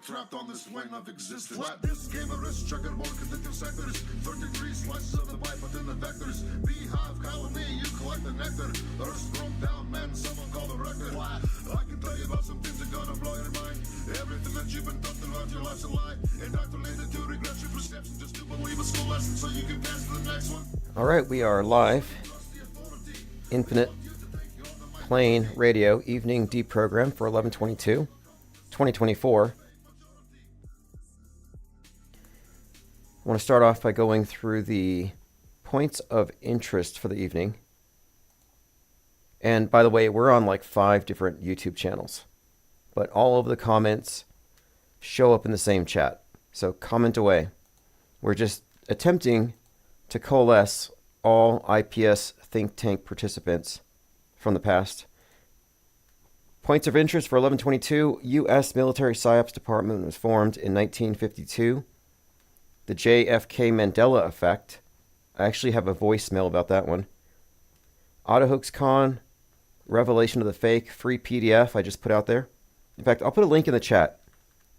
trapped on this plane of existence. Flat disk, gamerist, checkerboard, conductive sectors, 30 degree slices of the pipe within the vectors. Beehive, colony, you collect the nectar. Earth's broke down, man, someone call the record. Flat. I can tell you about some things that gonna blow your mind. Everything that you've been taught throughout your life's a lie. Indoctrinated to regret your perception, just to believe a school lesson so you can pass to the next one. All right, we are live. Infinite Plane Radio Evening Deprogram for 11/22/2024. I want to start off by going through the points of interest for the evening. And by the way, we're on like 5 different YouTube channels, but all of the comments show up in the same chat. So comment away. We're just attempting to coalesce all IPS think tank participants from the past. Points of interest for 11/22. U.S. Military PSYOPs Department was formed in 1952. The JFK Mandela effect. I actually have a voicemail about that one. AutoHoaxCon, Revelation of the Fake, free PDF I just put out there. In fact, I'll put a link in the chat.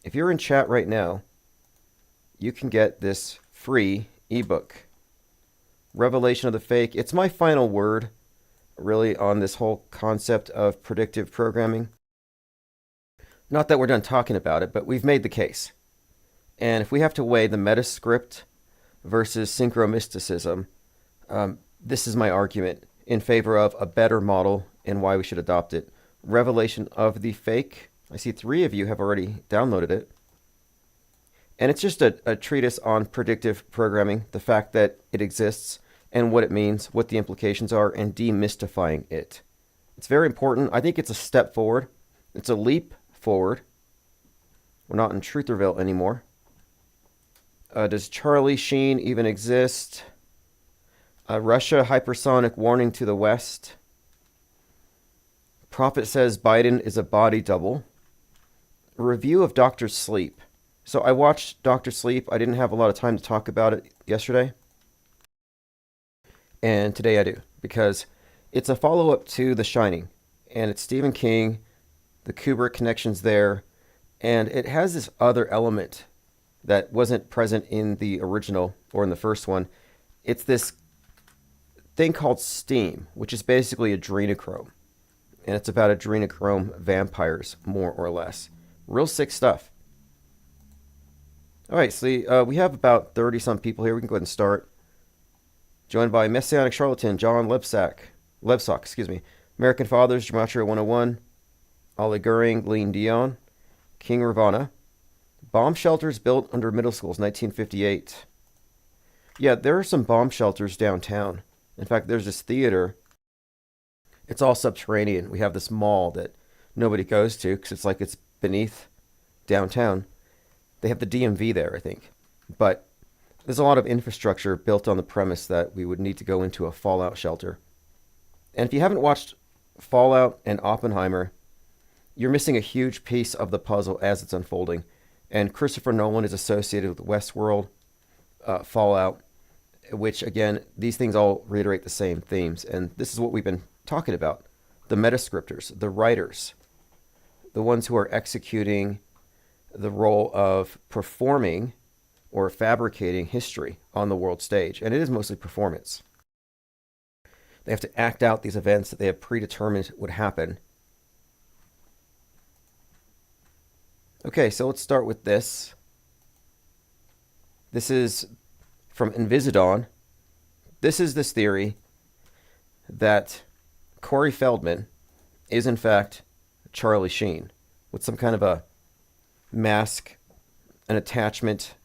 If you're in chat right now, you can get this free ebook. Revelation of the Fake. It's my final word, really, on this whole concept of predictive programming. Not that we're done talking about it, but we've made the case. And if we have to weigh the metascript versus synchromysticism, this is my argument in favor of a better model and why we should adopt it. Revelation of the Fake. I see 3 of you have already downloaded it. And it's just a treatise on predictive programming, the fact that it exists and what it means, what the implications are, and demystifying it. It's very important. I think it's a step forward. It's a leap forward. We're not in Trutherville anymore. Does Charlie Sheen even exist? Russia hypersonic warning to the West. Prophet says Biden is a body double. A review of Dr. Sleep. So I watched Dr. Sleep. I didn't have a lot of time to talk about it yesterday. And today I do, because it's a follow-up to The Shining. And it's Stephen King, the Kubrick connections there. And it has this other element that wasn't present in the original or in the first one. It's this thing called steam, which is basically adrenochrome. And it's about adrenochrome vampires, more or less. Real sick stuff. All right, so we have about 30-some people here. We can go ahead and start. Joined by Messianic Charlatan, John Lebsack, American Fathers, Gematria 101, Ollie Goering, Lean Dion, King Ravana. Bomb shelters built under middle schools, 1958. Yeah, there are some bomb shelters downtown. In fact, there's this theater. It's all subterranean. We have this mall that nobody goes to because it's like it's beneath downtown. They have the DMV there, I think. But there's a lot of infrastructure built on the premise that we would need to go into a Fallout shelter. And if you haven't watched Fallout and Oppenheimer, you're missing a huge piece of the puzzle as it's unfolding. And Christopher Nolan is associated with Westworld, Fallout, which, again, these things all reiterate the same themes. And this is what we've been talking about. The metascripters, the writers, the ones who are executing the role of performing or fabricating history on the world stage. And it is mostly performance. They have to act out these events that they have predetermined would happen. Okay, so let's start with this. This is from Invisidon. This is this theory that Corey Feldman is in fact Charlie Sheen with some kind of a mask, an attachment.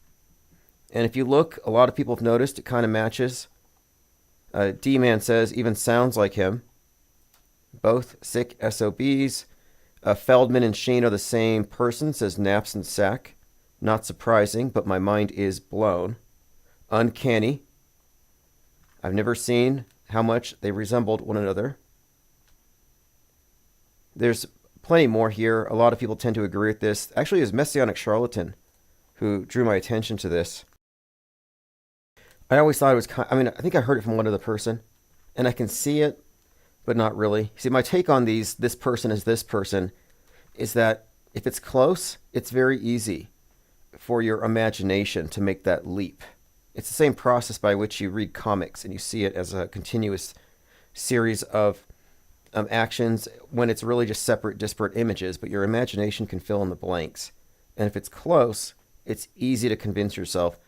And if you look, a lot of people have noticed it kind of matches. D-Man says, even sounds like him. Both sick SOBs. Feldman and Sheen are the same person, says Naps and Sack. Not surprising, but my mind is blown. Uncanny. I've never seen how much they resembled one another. There's plenty more here. A lot of people tend to agree with this. Actually, it was Messianic Charlatan who drew my attention to this. I always thought it was I think I heard it from one other person, and I can see it, but not really. See, my take on this person is this person, is that If it's close, it's very easy for your imagination to make that leap. It's the same process by which you read comics and you see it as a continuous series of actions when it's really just separate, disparate images, but your imagination can fill in the blanks. And if it's close, it's easy to convince yourself.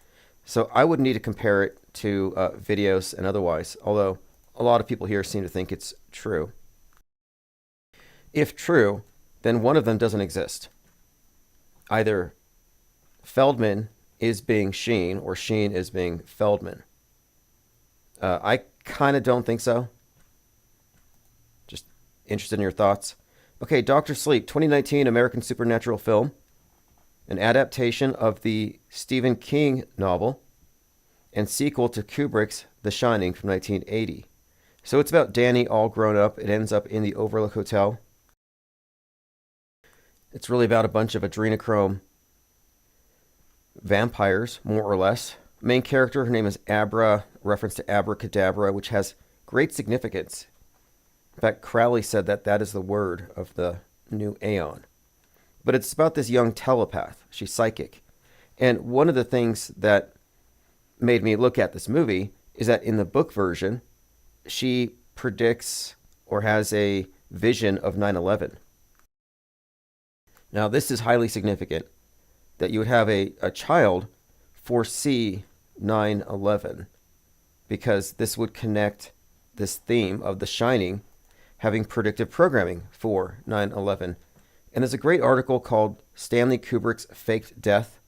So I would need to compare it to videos and otherwise, although a lot of people here seem to think it's true. If true, then one of them doesn't exist. Either Feldman is being Sheen or Sheen is being Feldman. I kind of don't think so. Just interested in your thoughts. Okay, Dr. Sleep, 2019 American supernatural film, an adaptation of the Stephen King novel and sequel to Kubrick's The Shining from 1980. So it's about Danny all grown up. It ends up in the Overlook Hotel. It's really about a bunch of adrenochrome vampires, more or less. Main character, her name is Abra, reference to abracadabra, which has great significance. In fact, Crowley said that that is the word of the new aeon. But it's about this young telepath. She's psychic. And one of the things that made me look at this movie is that in the book version, she predicts or has a vision of 9/11. Now, this is highly significant that you would have a child foresee 9/11 because this would connect this theme of The Shining having predictive programming for 9/11. And there's a great article called Stanley Kubrick's Faked Death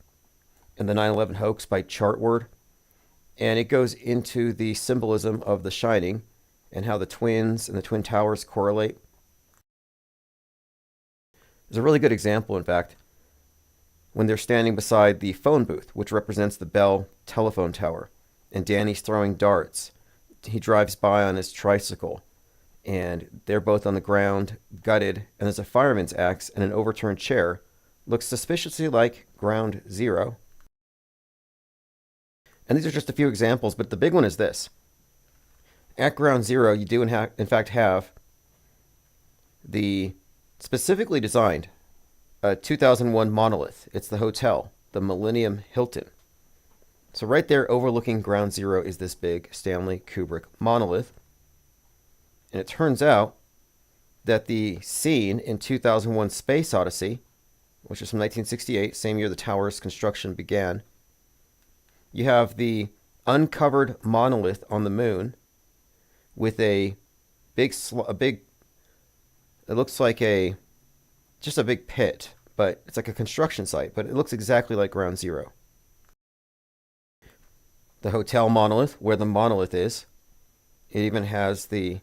and the 9/11 Hoax by Chartword. And it goes into the symbolism of The Shining and how the twins and the Twin Towers correlate. There's a really good example, in fact, when they're standing beside the phone booth, which represents the Bell telephone tower, and Danny's throwing darts. He drives by on his tricycle, and they're both on the ground, gutted, and there's a fireman's axe and an overturned chair. Looks suspiciously like Ground Zero. And these are just a few examples, but the big one is this. At Ground Zero, you do in fact have the specifically designed 2001 monolith. It's the hotel, the Millennium Hilton. So right there overlooking Ground Zero is this big Stanley Kubrick monolith. And it turns out that the scene in 2001 Space Odyssey, which is from 1968, same year the tower's construction began, you have the uncovered monolith on the moon with a big, it looks like just a big pit, but it's like a construction site, but it looks exactly like Ground Zero. The hotel monolith, where the monolith is, it even has the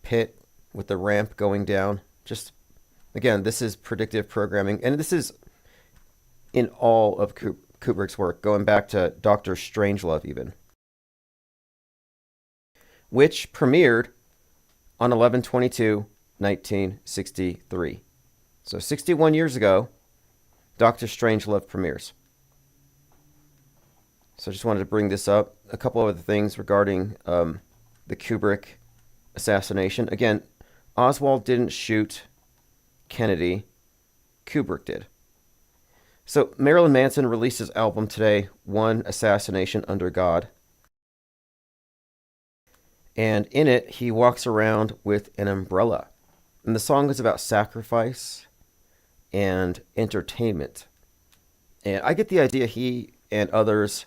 pit with the ramp going down. Just, again, this is predictive programming, and this is in all of Kubrick's work, going back to Dr. Strangelove even, which premiered on 11/22/1963. So 61 years ago, Dr. Strangelove premieres. So I just wanted to bring this up. A couple of other things regarding the Kubrick assassination. Again, Oswald didn't shoot Kennedy. Kubrick did. So Marilyn Manson released his album today, One Assassination Under God. And in it, he walks around with an umbrella. And the song is about sacrifice and entertainment. And I get the idea he and others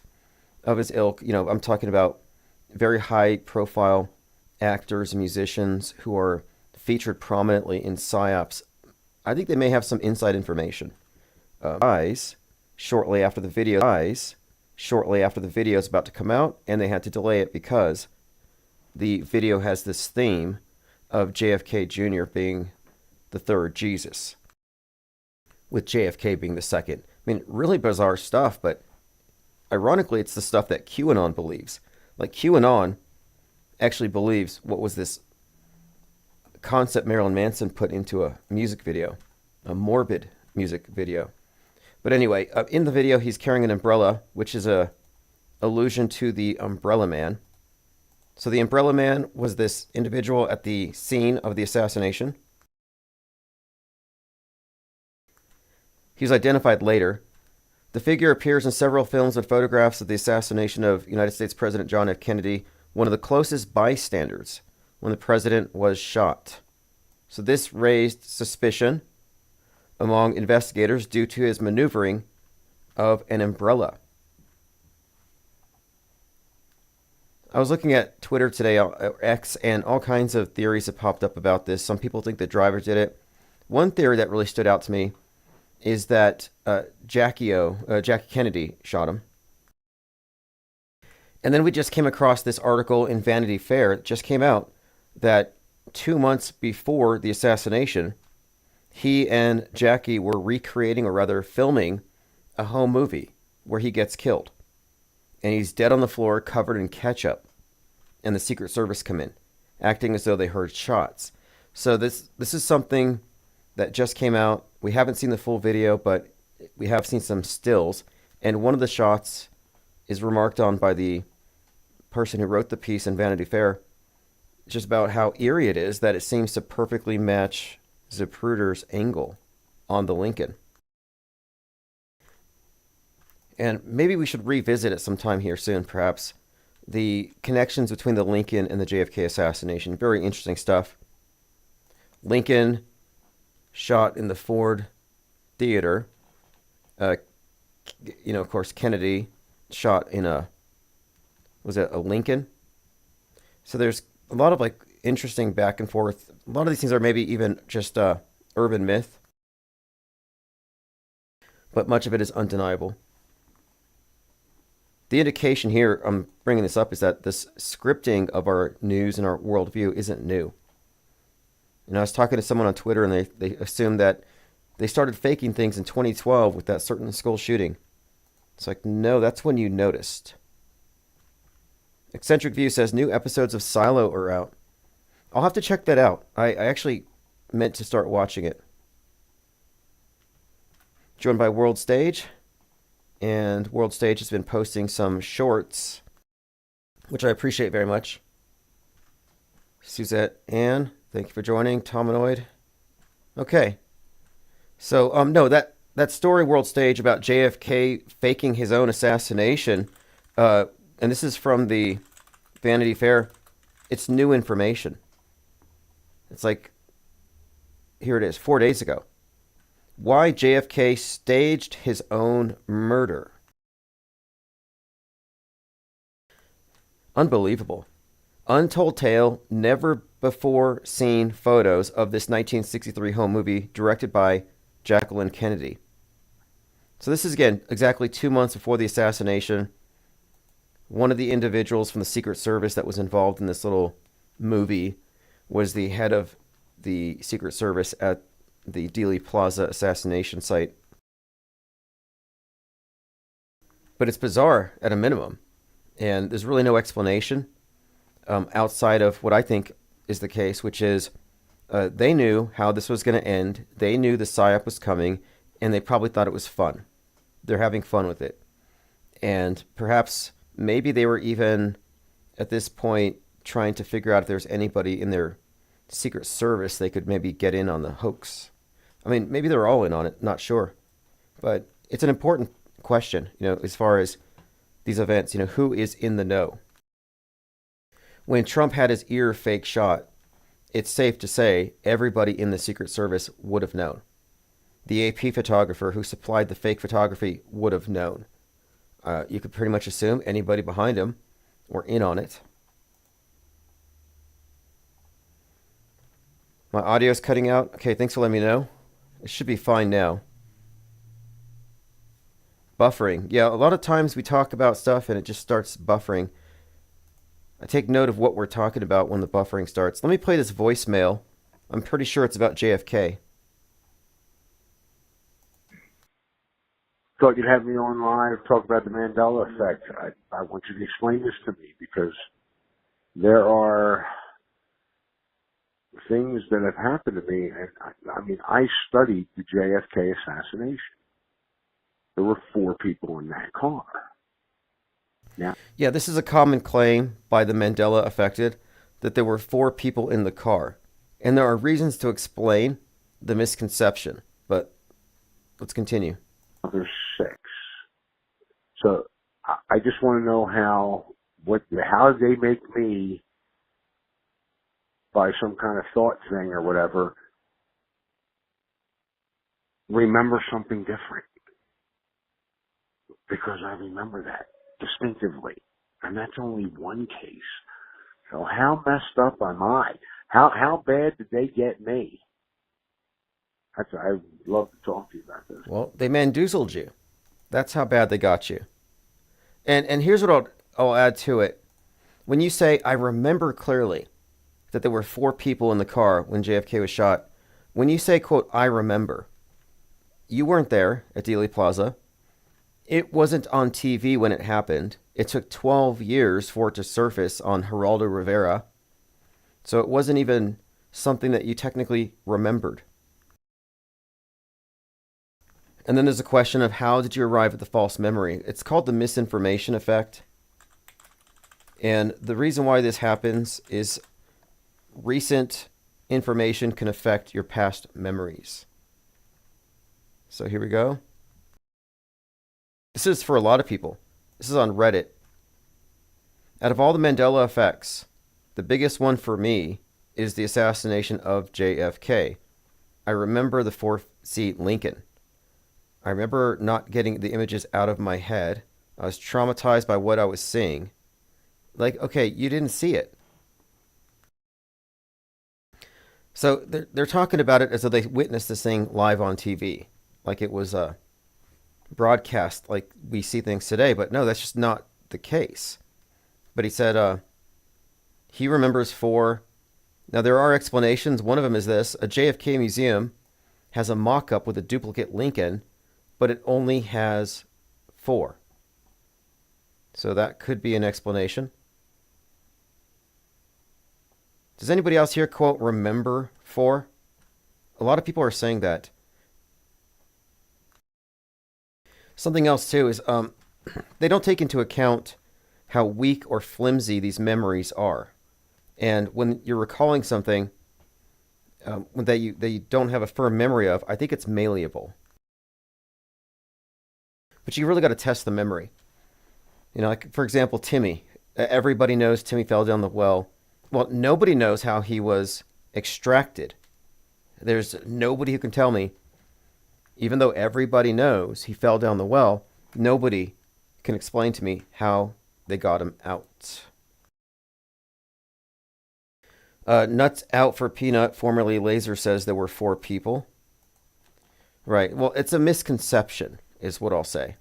of his ilk, I'm talking about very high profile actors and musicians who are featured prominently in PSYOPs. I think they may have some inside information. Shortly after the video is about to come out, and they had to delay it because the video has this theme of JFK Jr. being the third Jesus, with JFK being the second. I mean, really bizarre stuff, but ironically, it's the stuff that QAnon believes. Like, QAnon actually believes what was this concept Marilyn Manson put into a music video, a morbid music video. But anyway, in the video, he's carrying an umbrella, which is a allusion to the Umbrella Man. So the Umbrella Man was this individual at the scene of the assassination. He was identified later. The figure appears in several films and photographs of the assassination of United States President John F. Kennedy, one of the closest bystanders when the president was shot. So this raised suspicion among investigators due to his maneuvering of an umbrella. I was looking at Twitter today, X, and all kinds of theories have popped up about this. Some people think the driver did it. One theory that really stood out to me is that Jackie Kennedy shot him. And then we just came across this article in Vanity Fair. It just came out that 2 months before the assassination, he and Jackie were recreating, or rather filming, a home movie where he gets killed. And he's dead on the floor, covered in ketchup. And the Secret Service come in, acting as though they heard shots. So this is something that just came out. We haven't seen the full video, but we have seen some stills. And one of the shots is remarked on by the person who wrote the piece in Vanity Fair, just about how eerie it is that it seems to perfectly match Zapruder's angle on the Lincoln. And maybe we should revisit it sometime here soon, perhaps. The connections between the Lincoln and the JFK assassination. Very interesting stuff. Lincoln shot in the Ford Theater. Of course, Kennedy shot in was it a Lincoln? So there's a lot of interesting back and forth. A lot of these things are maybe even just urban myth, but much of it is undeniable. The indication here, I'm bringing this up, is that this scripting of our news and our worldview isn't new. I was talking to someone on Twitter, and they assumed that they started faking things in 2012 with that certain school shooting. It's like, no, that's when you noticed. Eccentric View says new episodes of Silo are out. I'll have to check that out. I actually meant to start watching it. Joined by World Stage. And World Stage has been posting some shorts, which I appreciate very much. Suzette Ann, thank you for joining. Tominoid. Okay. So, no, that story, World Stage, about JFK faking his own assassination, and this is from the Vanity Fair, it's new information. It's like, here it is, 4 days ago. Why JFK staged his own murder. Unbelievable. Untold tale, never before seen photos of this 1963 home movie directed by Jacqueline Kennedy. So this is, again, exactly 2 months before the assassination. One of the individuals from the Secret Service that was involved in this little movie was the head of the Secret Service at the Dealey Plaza assassination site. But it's bizarre at a minimum. And there's really no explanation outside of what I think is the case, which is they knew how this was going to end. They knew the PSYOP was coming, and they probably thought it was fun. They're having fun with it. And perhaps maybe they were even at this point trying to figure out if there's anybody in their Secret Service they could maybe get in on the hoax. I mean, maybe they're all in on it, not sure. But it's an important question, as far as these events, who is in the know? When Trump had his ear fake shot, it's safe to say everybody in the Secret Service would have known. The AP photographer who supplied the fake photography would have known. You could pretty much assume anybody behind him were in on it. My audio's cutting out. Okay, thanks for letting me know. It should be fine now. Buffering. Yeah, a lot of times we talk about stuff and it just starts buffering. I take note of what we're talking about when the buffering starts. Let me play this voicemail. I'm pretty sure it's about JFK. Thought you'd have me on live, talk about the Mandela effect. I want you to explain this to me, because there are things that have happened to me. And I studied the JFK assassination. There were 4 people in that car. Yeah, this is a common claim by the Mandela affected, that there were 4 people in the car. And there are reasons to explain the misconception. But Let's continue. There's 6. So I just want to know how did they make me, by some kind of thought thing or whatever, remember something different? Because I remember that distinctively. And that's only one case. So how messed up am I? How bad did they get me? I'd love to talk to you about this. Well, they mandoozled you. That's how bad they got you. And here's what I'll add to it. When you say, I remember clearly that there were 4 people in the car when JFK was shot, when you say, quote, I remember, you weren't there at Dealey Plaza. It wasn't on TV when it happened. It took 12 years for it to surface on Geraldo Rivera. So it wasn't even something that you technically remembered. And then there's a question of how did you arrive at the false memory? It's called the misinformation effect. And the reason why this happens is recent information can affect your past memories. So here we go. This is for a lot of people. This is on Reddit. Out of all the Mandela effects, the biggest one for me is the assassination of JFK. I remember the 4th-seat Lincoln. I remember not getting the images out of my head. I was traumatized by what I was seeing. Like, okay, you didn't see it. So they're talking about it as though they witnessed this thing live on TV. Like it was a broadcast like we see things today. But no, that's just not the case. But he said he remembers 4. Now, there are explanations. One of them is this. A JFK museum has a mock-up with a duplicate Lincoln, but it only has 4. So that could be an explanation. Does anybody else here, quote, remember 4? A lot of people are saying that. Something else, too, is they don't take into account how weak or flimsy these memories are. And when you're recalling something that you don't have a firm memory of, I think it's malleable. But you really got to test the memory. You know, like, for example, Timmy. Everybody knows Timmy fell down the well. Well, nobody knows how he was extracted. There's nobody who can tell me, even though everybody knows he fell down the well, nobody can explain to me how they got him out. Nuts Out for Peanut, formerly Laser, says there were 4 people. Right. Well, it's a misconception, is what I'll say.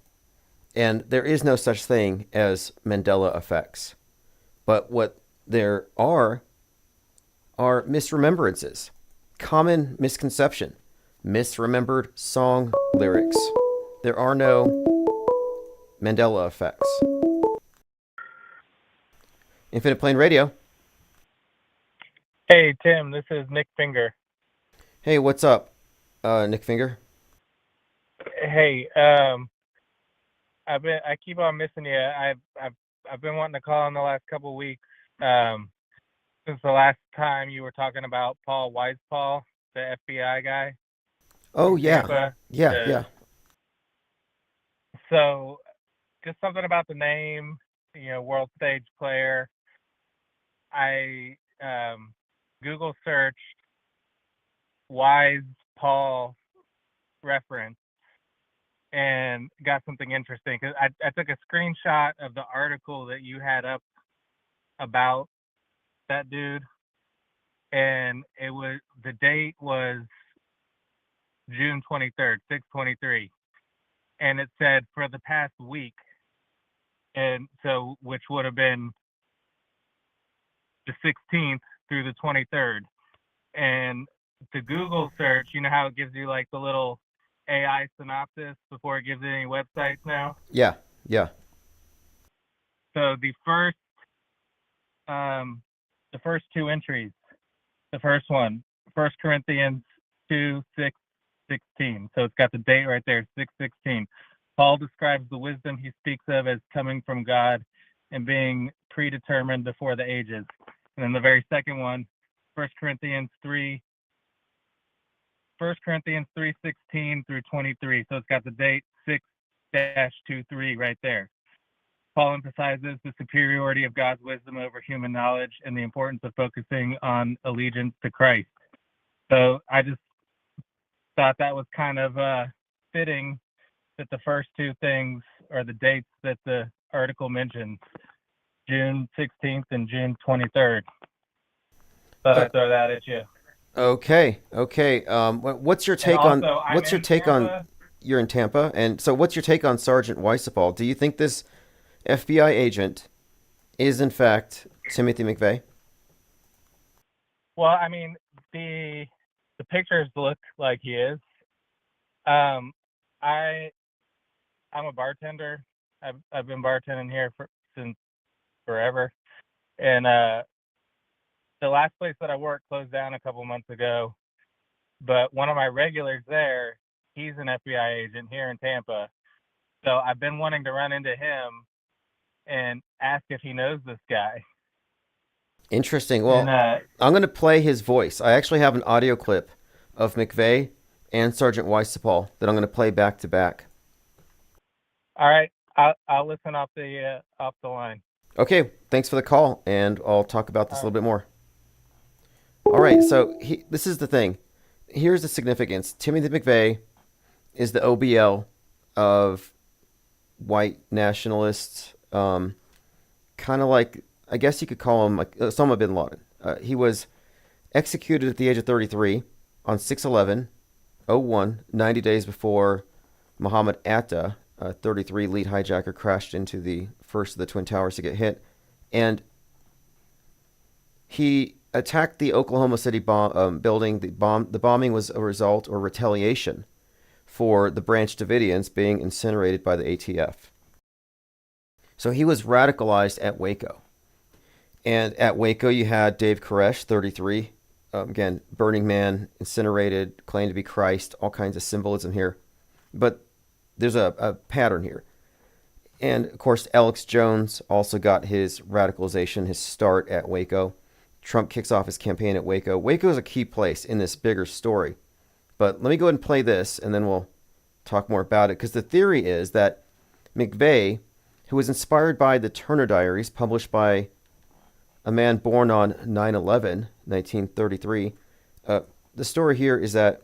And there is no such thing as Mandela effects. But what there are misremembrances. Common misconception. Misremembered song lyrics. There are no Mandela effects. Infinite Plane Radio. Hey, Tim, this is Nick Finger. Hey, what's up, Nick Finger? Hey, I keep on missing you. I've been wanting to call in the last couple of weeks. Since the last time you were talking about Paul Weispaul, the FBI guy. Oh, yeah. Tampa, Yeah. So, just something about the name, world stage player. I Google searched Wise Paul reference and got something interesting. Cause I took a screenshot of the article that you had up about that dude, and the date was June 23rd, 6/23, and it said for the past week, and so which would have been the 16th through the 23rd. And the Google search, you know how it gives you like the little AI synopsis before it gives you any websites now? Yeah. So the first 2 entries, the first one, 1 Corinthians 2:6-16. So it's got the date right there, 6:16. Paul describes the wisdom he speaks of as coming from God and being predetermined before the ages. And then the very second one, 1 Corinthians 3, 1 Corinthians 3:16 through 23. So it's got the date 6-23 right there. Paul emphasizes the superiority of God's wisdom over human knowledge and the importance of focusing on allegiance to Christ. So I just thought that was kind of fitting that the first two things are the dates that the article mentions, June 16th and June 23rd. Thought I'd throw that at you. Okay. What's your take on you're in Tampa, and so what's your take on Sergeant Weissapal? Do you think this FBI agent is in fact Timothy McVeigh? Well, I mean, the pictures look like he is. I'm a bartender. I've been bartending here since forever, and the last place that I worked closed down a couple months ago. But one of my regulars there, he's an FBI agent here in Tampa. So I've been wanting to run into him and ask if he knows this guy. Interesting. Well, I'm going to play his voice. I actually have an audio clip of McVeigh and Sergeant Weissapal that I'm going to play back to back. All right, I'll listen off the line. Okay, thanks for the call, and I'll talk about this a little bit more. All right, so this is the thing. Here's the significance. Timothy McVeigh is the OBL of white nationalists, kind of like, I guess you could call him like Osama bin Laden. He was executed at the age of 33 on 6/11/01, 90 days before Mohammed Atta, 33 lead hijacker, crashed into the first of the Twin Towers to get hit. And he attacked the Oklahoma City building. The bombing was a result or retaliation for the Branch Davidians being incinerated by the ATF. So he was radicalized at Waco. And at Waco, you had Dave Koresh, 33. Again, Burning Man, incinerated, claimed to be Christ, all kinds of symbolism here. But there's a pattern here. And, of course, Alex Jones also got his radicalization, his start at Waco. Trump kicks off his campaign at Waco. Waco is a key place in this bigger story. But let me go ahead and play this, and then we'll talk more about it. Because the theory is that McVeigh, who was inspired by the Turner Diaries, published by a man born on 9/11, 1933, the story here is that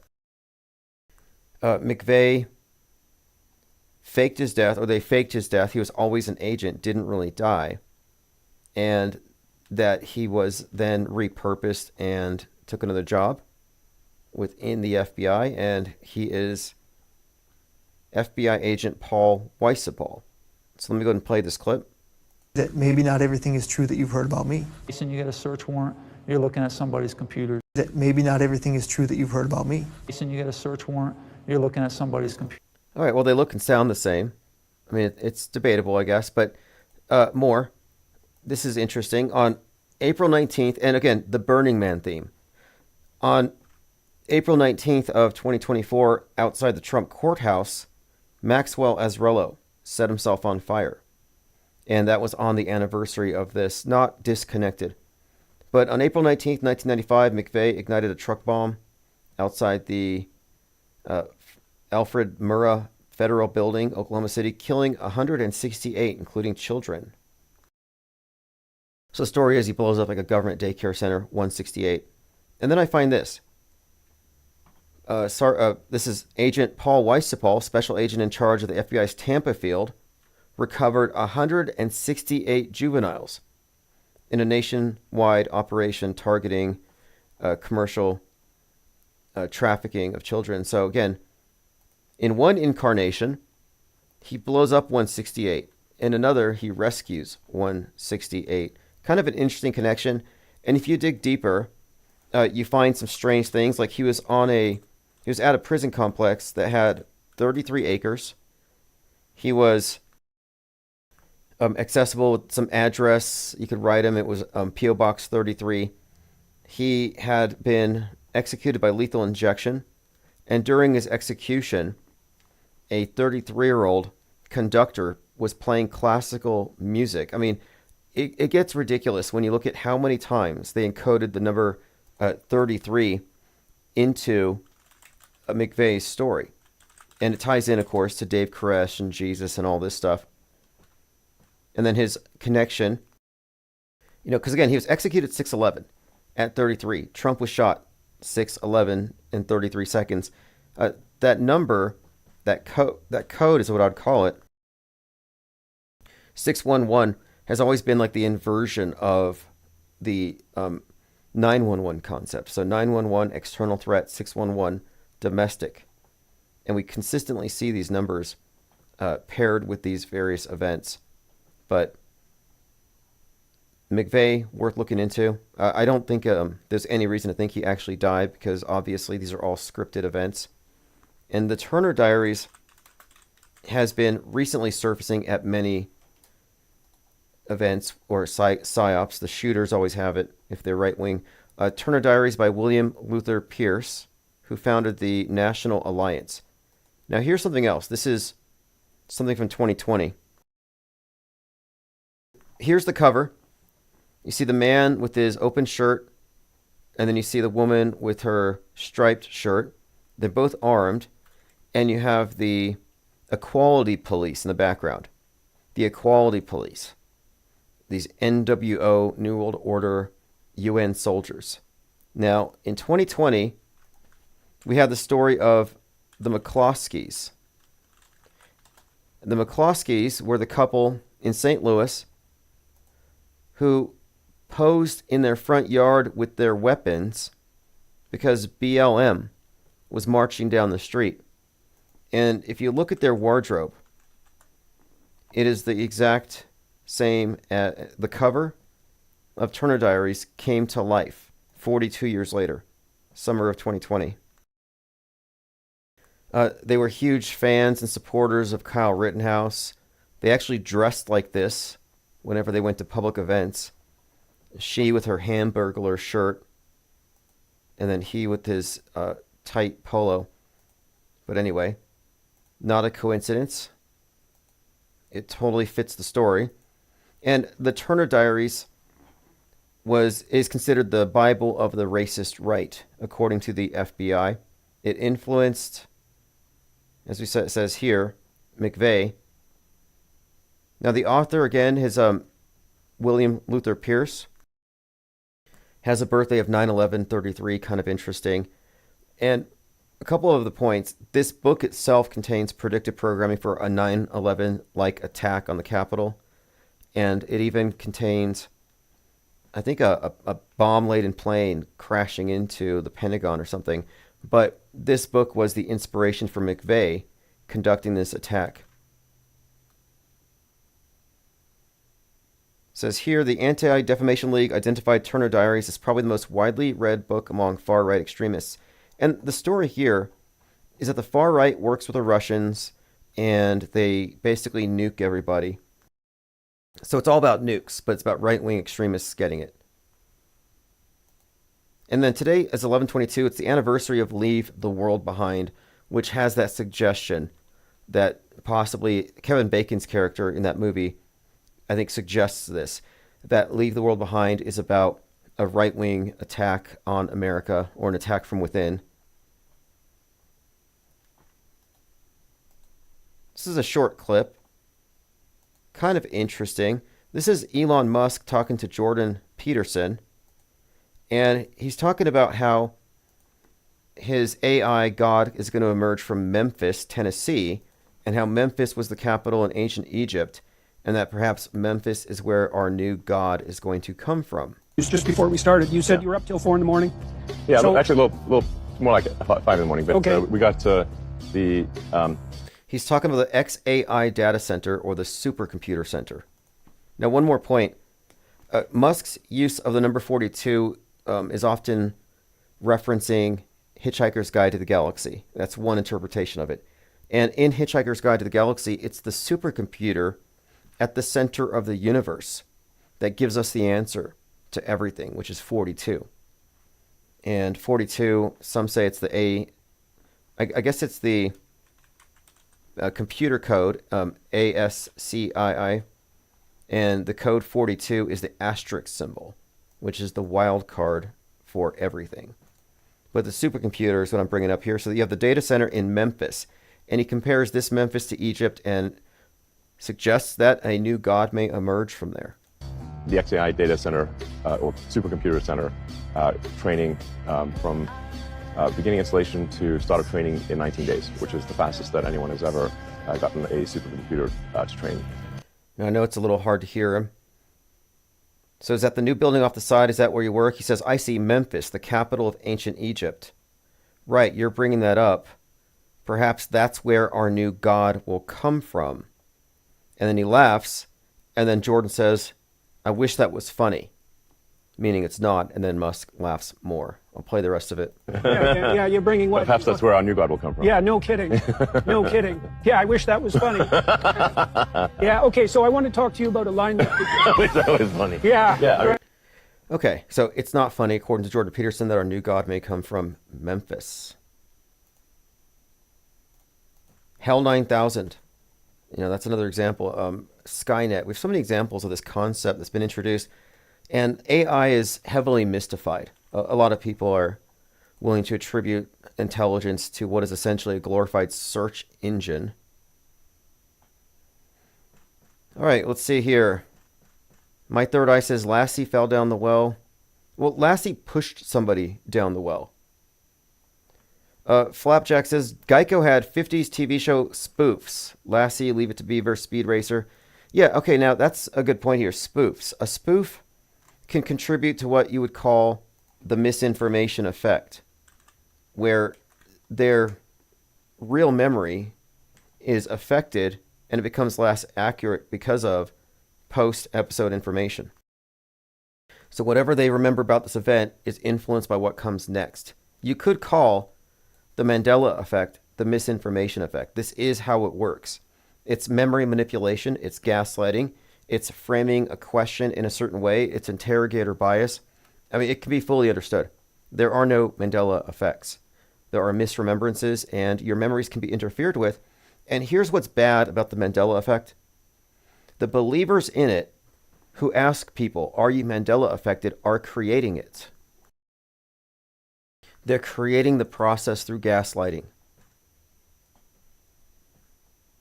McVeigh faked his death, or they faked his death. He was always an agent, didn't really die. And that he was then repurposed and took another job within the FBI, and he is FBI agent Paul Weissapal. So let me go ahead and play this clip. That maybe not everything is true that you've heard about me. And you get a search warrant, you're looking at somebody's computer. That maybe not everything is true that you've heard about me. And you get a search warrant, you're looking at somebody's computer. All right, well, they look and sound the same. I mean, it's debatable, I guess, but more. This is interesting. On April 19th, and again, the Burning Man theme. On April 19th of 2024, outside the Trump courthouse, Maxwell Azarello set himself on fire. And that was on the anniversary of this, not disconnected. But on April 19th, 1995, McVeigh ignited a truck bomb outside the Alfred Murrah Federal Building, Oklahoma City, killing 168, including children. So the story is he blows up like a government daycare center, 168. And then I find this. This is Agent Paul Weissapal, special agent in charge of the FBI's Tampa field, recovered 168 juveniles in a nationwide operation targeting commercial trafficking of children. So again, in one incarnation, he blows up 168. In another, he rescues 168. Kind of an interesting connection. And if you dig deeper, you find some strange things. Like he was at a prison complex that had 33 acres. He was accessible with some address. You could write him. It was P.O. Box 33. He had been executed by lethal injection. And during his execution, a 33-year-old conductor was playing classical music. I mean, it gets ridiculous when you look at how many times they encoded the number 33 into McVeigh's story. And it ties in, of course, to Dave Koresh and Jesus and all this stuff. And then his connection, because again, he was executed 6/11 at 33. Trump was shot 6/11 in 33 seconds. That number, that code is what I'd call it. 611 has always been like the inversion of the 911 concept. So 911 external threat, 611 domestic. And we consistently see these numbers paired with these various events. But McVeigh, worth looking into. I don't think there's any reason to think he actually died, because obviously these are all scripted events. And the Turner Diaries has been recently surfacing at many events or psyops. The shooters always have it if they're right-wing. Turner Diaries by William Luther Pierce, who founded the National Alliance. Now here's something else. This is something from 2020. Here's the cover. You see the man with his open shirt, and then you see the woman with her striped shirt. They're both armed, and you have the Equality Police in the background. The Equality Police. These NWO, New World Order, UN soldiers. Now, in 2020, we had the story of the McCloskeys. The McCloskeys were the couple in St. Louis who posed in their front yard with their weapons because BLM was marching down the street. And if you look at their wardrobe, it is the exact same. The cover of Turner Diaries came to life 42 years later, summer of 2020. They were huge fans and supporters of Kyle Rittenhouse. They actually dressed like this whenever they went to public events. She with her Hamburglar shirt, and then he with his tight polo. But anyway, not a coincidence. It totally fits the story. And the Turner Diaries is considered the Bible of the racist right, according to the FBI. It influenced, as it says here, McVeigh. Now the author, again, is William Luther Pierce. Has a birthday of 9/11/33, kind of interesting. And a couple of the points. This book itself contains predictive programming for a 9/11-like attack on the Capitol. And it even contains, I think, a bomb-laden plane crashing into the Pentagon or something. But this book was the inspiration for McVeigh conducting this attack. It says here, the Anti-Defamation League identified Turner Diaries as probably the most widely read book among far-right extremists. And the story here is that the far right works with the Russians, and they basically nuke everybody. So it's all about nukes, but it's about right-wing extremists getting it. And then today is 11/22. It's the anniversary of Leave the World Behind, which has that suggestion that possibly Kevin Bacon's character in that movie, I think, suggests this, that Leave the World Behind is about a right-wing attack on America, or an attack from within. This is a short clip. Kind of interesting. This is Elon Musk talking to Jordan Peterson. And he's talking about how his AI god is going to emerge from Memphis, Tennessee, and how Memphis was the capital in ancient Egypt, and that perhaps Memphis is where our new god is going to come from. Just before we started, you said you were up till 4 in the morning? Yeah, so, actually a little more like 5 in the morning, but okay. We got the... He's talking about the XAI data center, or the supercomputer center. Now, one more point. Musk's use of the number 42 is often referencing Hitchhiker's Guide to the Galaxy. That's one interpretation of it. And in Hitchhiker's Guide to the Galaxy, it's the supercomputer at the center of the universe that gives us the answer to everything, which is 42. And 42, some say it's the I guess it's the computer code, ASCII, and the code 42 is the asterisk symbol, which is the wild card for everything. But the supercomputer is what I'm bringing up here. So you have the data center in Memphis, and he compares this Memphis to Egypt and suggests that a new god may emerge from there. The XAI data center, or supercomputer center, training from beginning installation to start of training in 19 days, which is the fastest that anyone has ever gotten a supercomputer to train. Now, I know it's a little hard to hear him. So is that the new building off the side? Is that where you work? He says, I see Memphis, the capital of ancient Egypt. Right, you're bringing that up. Perhaps that's where our new god will come from. And then he laughs, and then Jordan says, I wish that was funny, meaning it's not, and then Musk laughs more. I'll play the rest of it. Yeah, you're bringing what? Perhaps that's where our new god will come from. Yeah, no kidding. No kidding. Yeah, I wish that was funny. Yeah, okay, so I want to talk to you about alignment. I wish that was funny. Yeah. Okay, so it's not funny, according to Jordan Peterson, that our new god may come from Memphis. Hell 9000. You know, that's another example. Skynet. We have so many examples of this concept that's been introduced. And AI is heavily mystified. A lot of people are willing to attribute intelligence to what is essentially a glorified search engine. All right, let's see here. My third eye says Lassie fell down the well. Well, Lassie pushed somebody down the well. Flapjack says Geico had 50s TV show spoofs. Lassie, Leave It to Beaver, Speed Racer. Yeah, okay, now that's a good point here. Spoofs. A spoof can contribute to what you would call the misinformation effect, where their real memory is affected and it becomes less accurate because of post-episode information. So whatever they remember about this event is influenced by what comes next. You could call the Mandela effect the misinformation effect. This is how it works. It's memory manipulation, it's gaslighting, it's framing a question in a certain way, it's interrogator bias. I mean, it can be fully understood. There are no Mandela effects. There are misremembrances, and your memories can be interfered with. And here's what's bad about the Mandela effect. The believers in it who ask people, are you Mandela affected, are creating it. They're creating the process through gaslighting.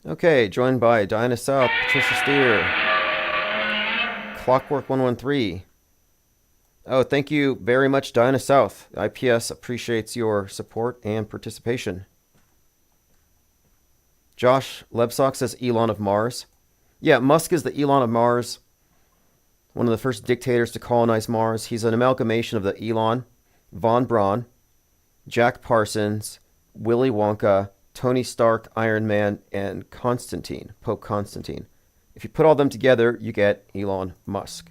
Okay, joined by Diana South, Patricia Steer, Clockwork 113. Oh, thank you very much, Diana South. IPS appreciates your support and participation. Josh Lebsock says Elon of Mars. Yeah, Musk is the Elon of Mars, one of the first dictators to colonize Mars. He's an amalgamation of the Elon, Von Braun, Jack Parsons, Willy Wonka, Tony Stark, Iron Man, and Constantine, Pope Constantine. If you put all them together, you get Elon Musk.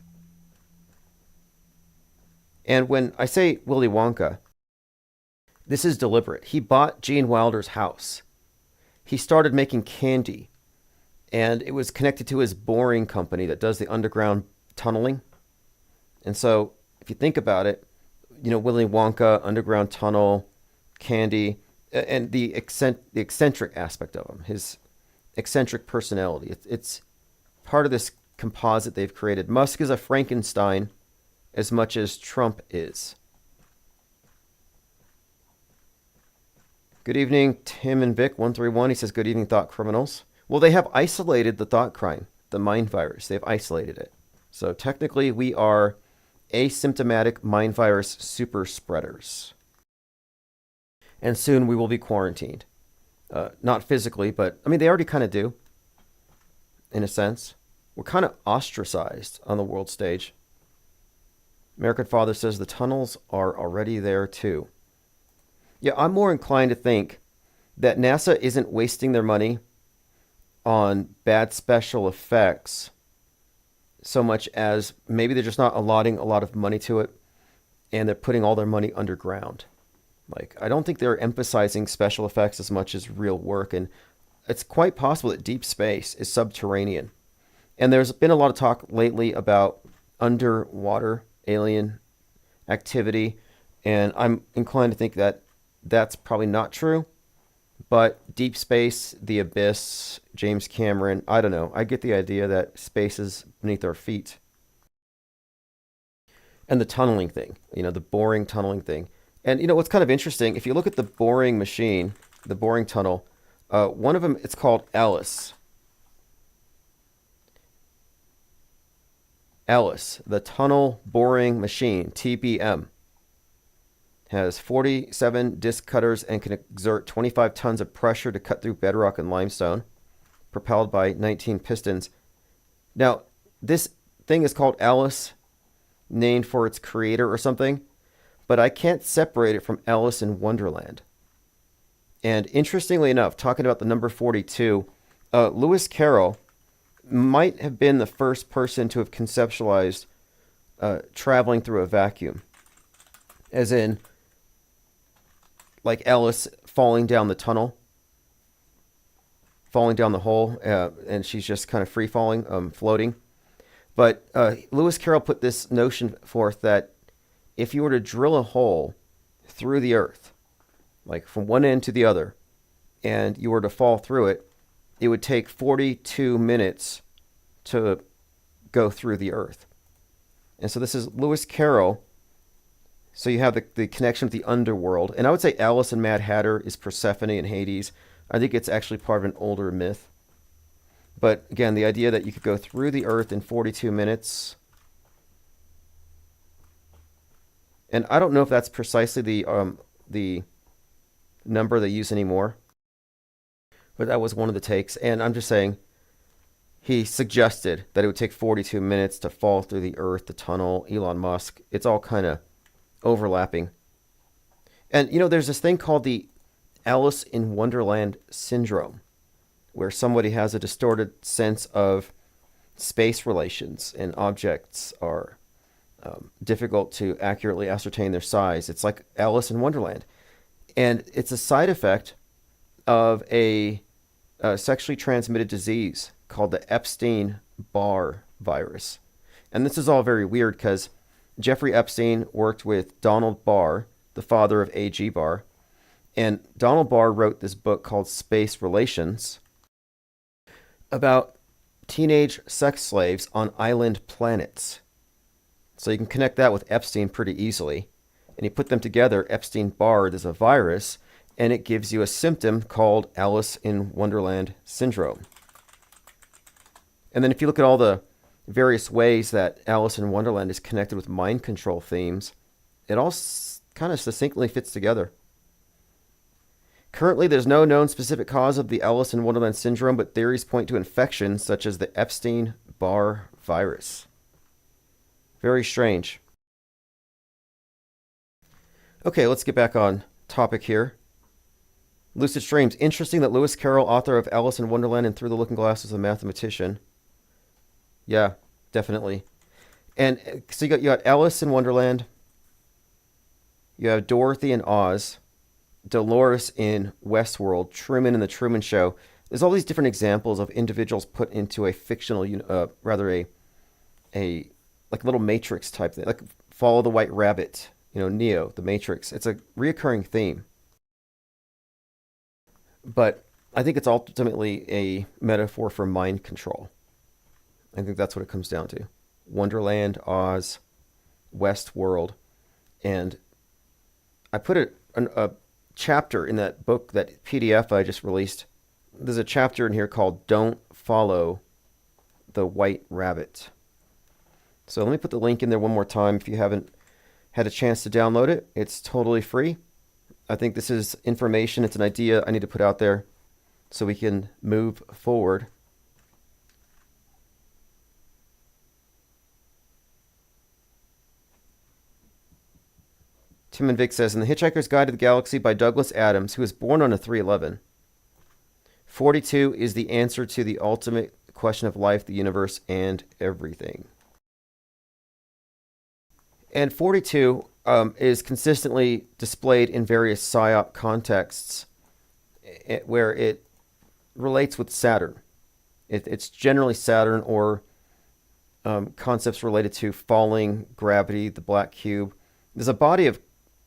And when I say Willy Wonka, this is deliberate. He bought Gene Wilder's house. He started making candy, and it was connected to his boring company that does the underground tunneling. And so if you think about it, you know, Willy Wonka, underground tunnel, candy, and the eccentric aspect of him, his eccentric personality. It's part of this composite they've created. Musk is a Frankenstein as much as Trump is. Good evening, Tim and Vic 131. He says, good evening, thought criminals. Well, they have isolated the thought crime, the mind virus. They've isolated it. So technically, we are asymptomatic mind virus super spreaders. And soon we will be quarantined. Not physically, but I mean, they already kind of do, in a sense. We're kind of ostracized on the world stage. American Father says the tunnels are already there too. Yeah, I'm more inclined to think that NASA isn't wasting their money on bad special effects so much as maybe they're just not allotting a lot of money to it and they're putting all their money underground. Like, I don't think they're emphasizing special effects as much as real work, and it's quite possible that deep space is subterranean. And there's been a lot of talk lately about underwater alien activity, and I'm inclined to think that that's probably not true. But deep space, the abyss, James Cameron, I don't know. I get the idea that space is beneath our feet. And the tunneling thing, you know, the boring tunneling thing. And what's kind of interesting, if you look at the boring machine, the boring tunnel, one of them, it's called Alice. Alice, the tunnel boring machine, TBM, has 47 disc cutters and can exert 25 tons of pressure to cut through bedrock and limestone, propelled by 19 pistons. Now, this thing is called Alice, named for its creator or something, but I can't separate it from Alice in Wonderland. And interestingly enough, talking about the number 42, Lewis Carroll might have been the first person to have conceptualized traveling through a vacuum, as in like Alice falling down the tunnel, falling down the hole, and she's just kind of free falling, floating. But Lewis Carroll put this notion forth that if you were to drill a hole through the earth, like from one end to the other, and you were to fall through it, it would take 42 minutes to go through the earth. And so this is Lewis Carroll. So you have the connection with the underworld. And I would say Alice and Mad Hatter is Persephone and Hades. I think it's actually part of an older myth. But again, the idea that you could go through the earth in 42 minutes. And I don't know if that's precisely the number they use anymore. But that was one of the takes. And I'm just saying, he suggested that it would take 42 minutes to fall through the earth, the tunnel, Elon Musk. It's all kind of overlapping. And, there's this thing called the Alice in Wonderland syndrome, where somebody has a distorted sense of space relations and objects are difficult to accurately ascertain their size. It's like Alice in Wonderland. And it's a side effect of a sexually transmitted disease called the Epstein-Barr virus. And this is all very weird because Jeffrey Epstein worked with Donald Barr, the father of A.G. Barr, and Donald Barr wrote this book called Space Relations about teenage sex slaves on island planets. So you can connect that with Epstein pretty easily. And you put them together, Epstein-Barr, there's a virus, and it gives you a symptom called Alice in Wonderland syndrome. And then if you look at all the various ways that Alice in Wonderland is connected with mind control themes, it all kind of succinctly fits together. Currently, there's no known specific cause of the Alice in Wonderland syndrome, but theories point to infections such as the Epstein-Barr virus. Very strange. Okay, let's get back on topic here. Lucid Streams. Interesting that Lewis Carroll, author of Alice in Wonderland and Through the Looking Glass, is a mathematician. Yeah, definitely. And so you got Alice in Wonderland. You have Dorothy in Oz. Dolores in Westworld. Truman in The Truman Show. There's all these different examples of individuals put into a fictional, a like little Matrix type thing, like Follow the White Rabbit, Neo, the Matrix. It's a reoccurring theme. But I think it's ultimately a metaphor for mind control. I think that's what it comes down to. Wonderland, Oz, Westworld. And I put a chapter in that book, that PDF I just released. There's a chapter in here called Don't Follow the White Rabbit. So let me put the link in there one more time if you haven't had a chance to download it. It's totally free. I think this is information. It's an idea I need to put out there so we can move forward. Tim and Vic says, in The Hitchhiker's Guide to the Galaxy by Douglas Adams, who was born on a 311, 42 is the answer to the ultimate question of life, the universe, and everything. And 42 is consistently displayed in various PSYOP contexts where it relates with Saturn. It's generally Saturn or concepts related to falling, gravity, the black cube. There's a body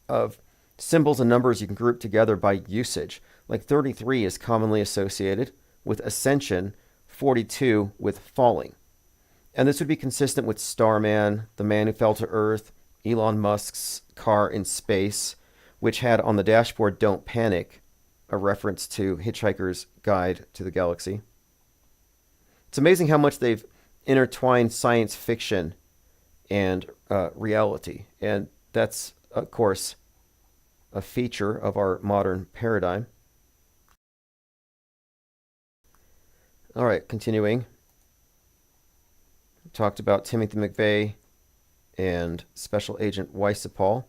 of symbols and numbers you can group together by usage. Like 33 is commonly associated with ascension, 42 with falling. And this would be consistent with Starman, the man who fell to Earth, Elon Musk's car in space, which had on the dashboard "Don't Panic," a reference to Hitchhiker's Guide to the Galaxy. It's amazing how much they've intertwined science fiction and reality. And that's, of course, a feature of our modern paradigm. All right, continuing. We talked about Timothy McVeigh and Special Agent Weissapal.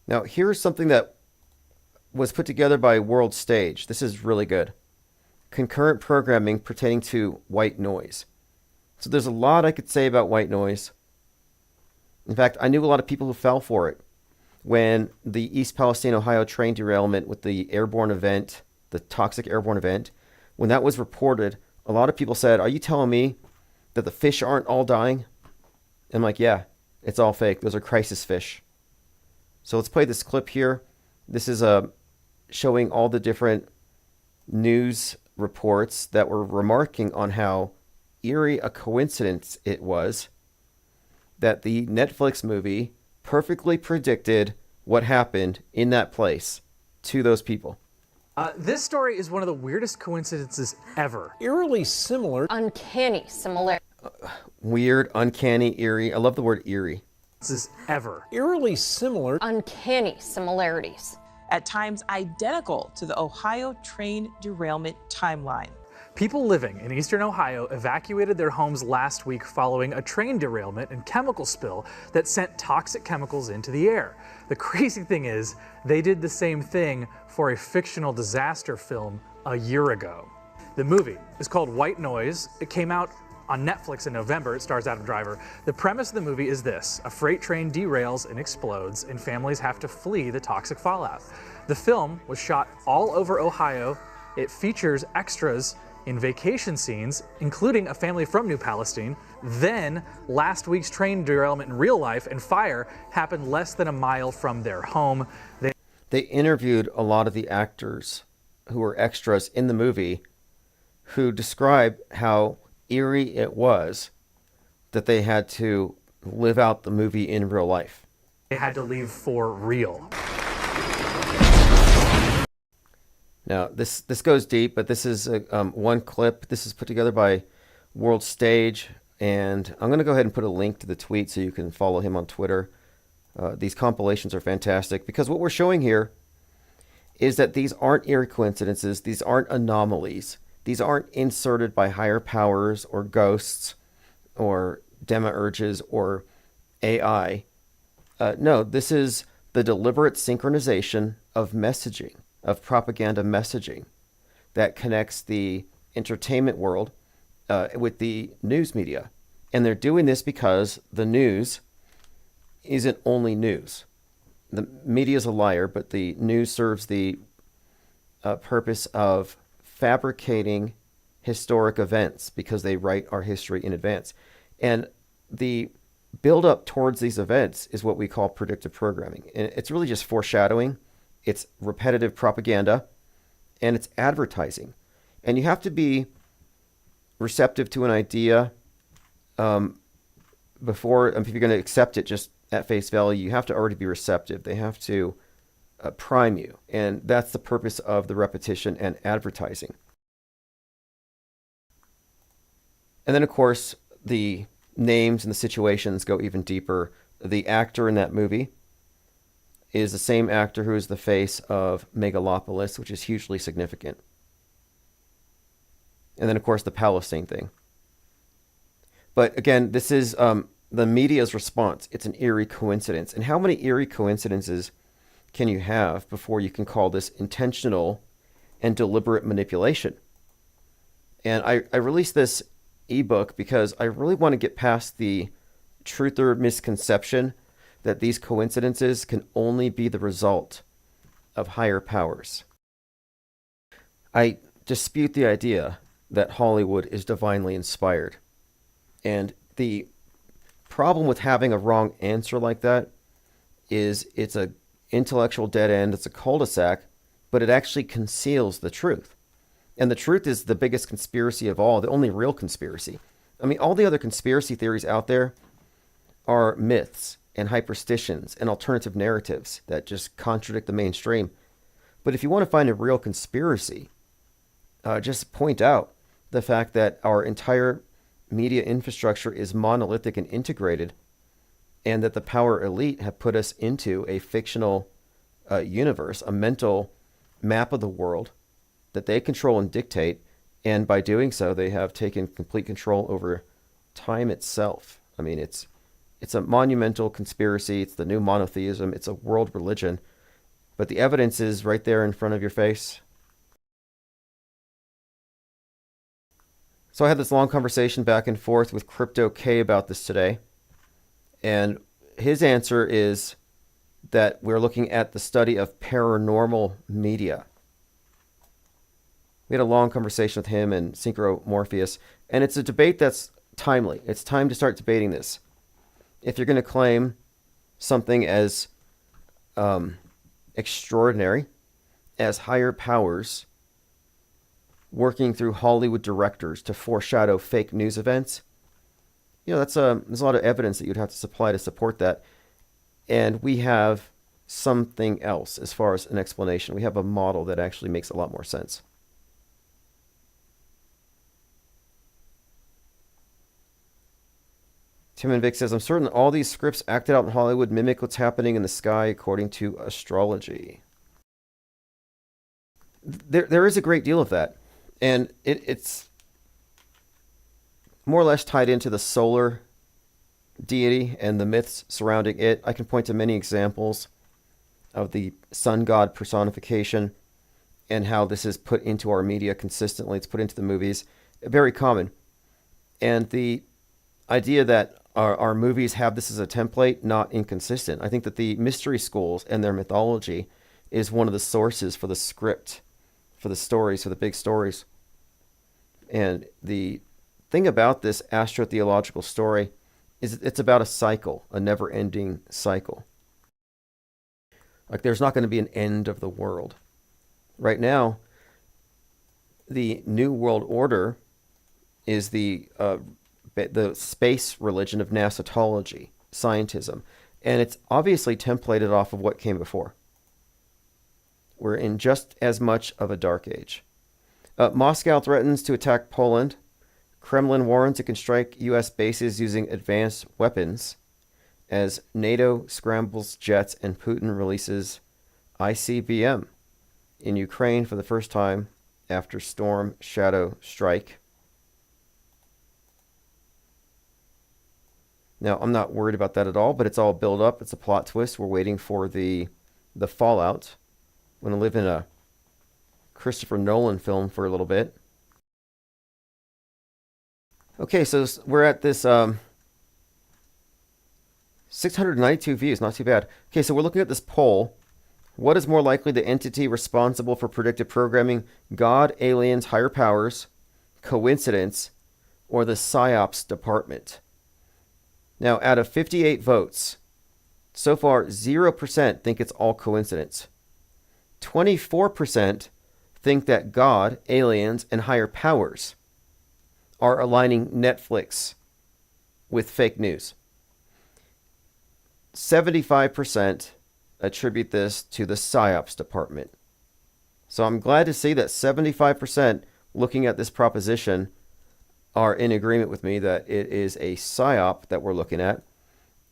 Now, here's something that was put together by World Stage. This is really good. Concurrent programming pertaining to white noise. So there's a lot I could say about white noise. In fact, I knew a lot of people who fell for it. When the East Palestine, Ohio train derailment with the airborne event, the toxic airborne event, when that was reported, a lot of people said, "Are you telling me that the fish aren't all dying?" I'm like, yeah, it's all fake. Those are crisis fish. So let's play this clip here. This is showing all the different news reports that were remarking on how eerie a coincidence it was that the Netflix movie perfectly predicted what happened in that place to those people. This story is one of the weirdest coincidences ever. Eerily similar. Uncanny similar. Weird, uncanny, eerie. I love the word eerie. Ever. Eerily similar. Uncanny similarities. At times identical to the Ohio train derailment timeline. People living in eastern Ohio evacuated their homes last week following a train derailment and chemical spill that sent toxic chemicals into the air. The crazy thing is, they did the same thing for a fictional disaster film a year ago. The movie is called White Noise. It came out on Netflix in November. It stars Adam Driver. The premise of the movie is this: a freight train derails and explodes, and families have to flee the toxic fallout. The film was shot all over Ohio. It features extras in vacation scenes, including a family from New Palestine. Then, last week's train derailment in real life and fire happened less than a mile from their home. They interviewed a lot of the actors who were extras in the movie who described how eerie it was that they had to live out the movie in real life. They had to leave for real. Now, this goes deep, but this is one clip. This is put together by World Stage, and I'm going to go ahead and put a link to the tweet so you can follow him on Twitter. These compilations are fantastic because what we're showing here is that these aren't eerie coincidences. These aren't anomalies. These aren't inserted by higher powers or ghosts or demiurges or AI. No, this is the deliberate synchronization of messaging, of propaganda messaging that connects the entertainment world with the news media. And they're doing this because the news isn't only news. The media is a liar, but the news serves the purpose of fabricating historic events because they write our history in advance. And the build up towards these events is what we call predictive programming. And it's really just foreshadowing. It's repetitive propaganda, and it's advertising. And you have to be receptive to an idea before, if you're going to accept it just at face value, you have to already be receptive. They have to prime you. And that's the purpose of the repetition and advertising. And then, of course, the names and the situations go even deeper. The actor in that movie is the same actor who is the face of Megalopolis, which is hugely significant. And then, of course, the Palestine thing. But again, this is the media's response. It's an eerie coincidence. And how many eerie coincidences can you have before you can call this intentional and deliberate manipulation? And I released this ebook because I really want to get past the truth or misconception that these coincidences can only be the result of higher powers. I dispute the idea that Hollywood is divinely inspired. And the problem with having a wrong answer like that is it's a intellectual dead end, it's a cul-de-sac, but it actually conceals the truth. And the truth is the biggest conspiracy of all, the only real conspiracy. I mean, all the other conspiracy theories out there are myths and hyperstitions and alternative narratives that just contradict the mainstream. But if you want to find a real conspiracy, just point out the fact that our entire media infrastructure is monolithic and integrated, and that the power elite have put us into a fictional universe, a mental map of the world that they control and dictate. And by doing so, they have taken complete control over time itself. I mean, it's a monumental conspiracy. It's the new monotheism. It's a world religion. But the evidence is right there in front of your face. So I had this long conversation back and forth with Crypto K about this today. And his answer is that we're looking at the study of paranormal media. We had a long conversation with him and Synchro Morpheus, and it's a debate that's timely. It's time to start debating this. If you're going to claim something as extraordinary as higher powers working through Hollywood directors to foreshadow fake news events, there's a lot of evidence that you'd have to supply to support that. And we have something else as far as an explanation. We have a model that actually makes a lot more sense. Tim and Vic says, I'm certain all these scripts acted out in Hollywood mimic what's happening in the sky according to astrology. There is a great deal of that. And it's more or less tied into the solar deity and the myths surrounding it. I can point to many examples of the sun god personification and how this is put into our media consistently. It's put into the movies. Very common. And the idea that our movies have this as a template, not inconsistent. I think that the mystery schools and their mythology is one of the sources for the script, for the stories, for the big stories. And the thing about this astro-theological story is it's about a cycle, a never-ending cycle. Like there's not going to be an end of the world. Right now, the New World Order is the space religion of nasatology, scientism. And it's obviously templated off of what came before. We're in just as much of a dark age. Moscow threatens to attack Poland. Kremlin warns it can strike U.S. bases using advanced weapons as NATO scrambles jets and Putin releases ICBM in Ukraine for the first time after Storm Shadow strike. Now, I'm not worried about that at all, but it's all built up. It's a plot twist. We're waiting for the fallout. I'm going to live in a Christopher Nolan film for a little bit. Okay, so we're at this 692 views, not too bad. Okay, so we're looking at this poll. What is more likely the entity responsible for predictive programming? God, aliens, higher powers, coincidence, or the PSYOPs department? Now, out of 58 votes, so far 0% think it's all coincidence. 24% think that God, aliens, and higher powers are aligning Netflix with fake news. 75% attribute this to the PSYOPs department. So I'm glad to see that 75% looking at this proposition are in agreement with me that it is a PSYOP that we're looking at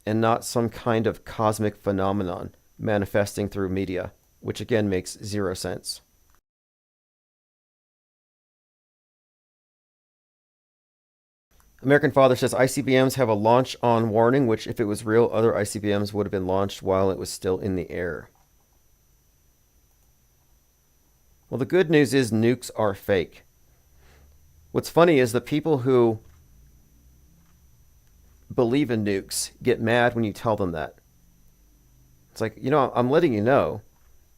and not some kind of cosmic phenomenon manifesting through media, which again makes zero sense. American Father says ICBMs have a launch on warning, which if it was real, other ICBMs would have been launched while it was still in the air. Well, the good news is nukes are fake. What's funny is the people who believe in nukes get mad when you tell them that. It's like, I'm letting you know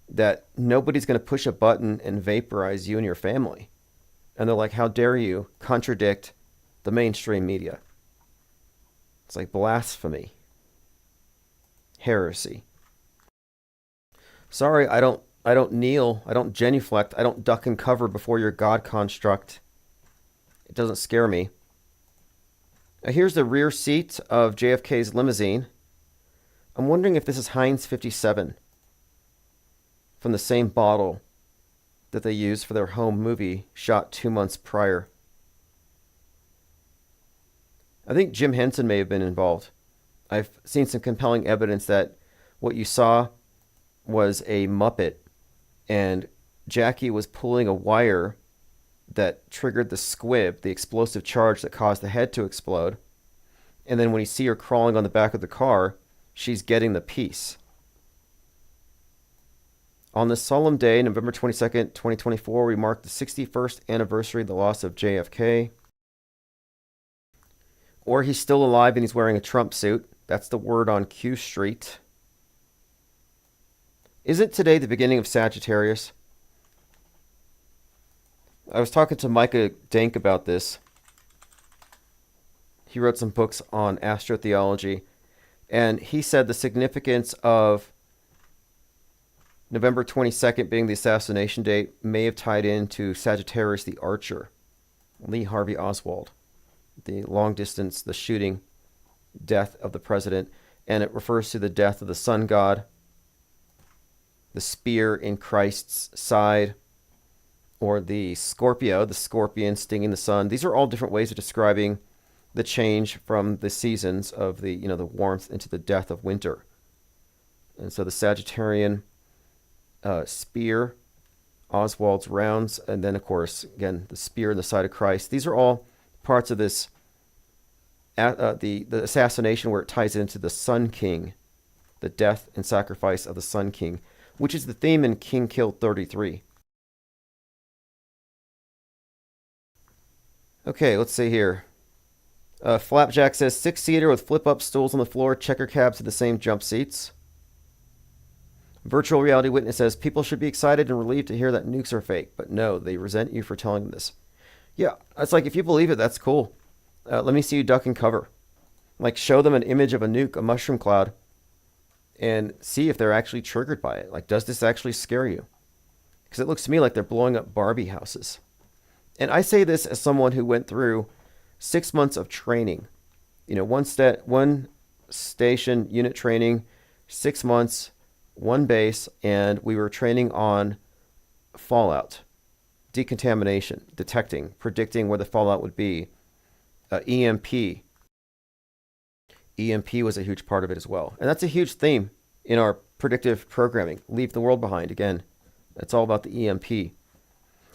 that nobody's going to push a button and vaporize you and your family. And they're like, how dare you contradict the mainstream media? It's like blasphemy. Heresy. Sorry, I don't kneel, I don't genuflect, I don't duck and cover before your God construct. It doesn't scare me. Here's the rear seat of JFK's limousine. I'm wondering if this is Heinz 57 from the same bottle that they used for their home movie shot 2 months prior. I think Jim Henson may have been involved. I've seen some compelling evidence that what you saw was a Muppet, and Jackie was pulling a wire that triggered the squib, the explosive charge that caused the head to explode. And then when you see her crawling on the back of the car, she's getting the piece. On this solemn day, November 22nd, 2024, we mark the 61st anniversary of the loss of JFK. Or he's still alive and he's wearing a Trump suit. That's the word on Q Street. Isn't today the beginning of Sagittarius? I was talking to Micah Dank about this. He wrote some books on Astro-theology, and he said the significance of November 22nd being the assassination date may have tied into Sagittarius the Archer, Lee Harvey Oswald, the long distance, the shooting death of the president, and it refers to the death of the sun god, the spear in Christ's side, or the Scorpio, the scorpion stinging the sun. These are all different ways of describing the change from the seasons of the, the warmth into the death of winter. And so the Sagittarian spear, Oswald's rounds, and then, of course, again, the spear in the side of Christ. These are all parts of this, the assassination where it ties into the Sun King, the death and sacrifice of the Sun King, which is the theme in King Killed 33. Okay, let's see here. Flapjack says 6-seater with flip-up stools on the floor, checker cabs with the same jump seats. Virtual Reality Witness says people should be excited and relieved to hear that nukes are fake, but no, they resent you for telling them this. Yeah, it's like, if you believe it, that's cool. Let me see you duck and cover. Like, show them an image of a nuke, a mushroom cloud, and see if they're actually triggered by it. Like, does this actually scare you? Because it looks to me like they're blowing up Barbie houses. And I say this as someone who went through 6 months of training. One station unit training, 6 months, one base, and we were training on fallout, decontamination, detecting, predicting where the fallout would be. EMP. EMP was a huge part of it as well. And that's a huge theme in our predictive programming. Leave the world behind. Again, it's all about the EMP.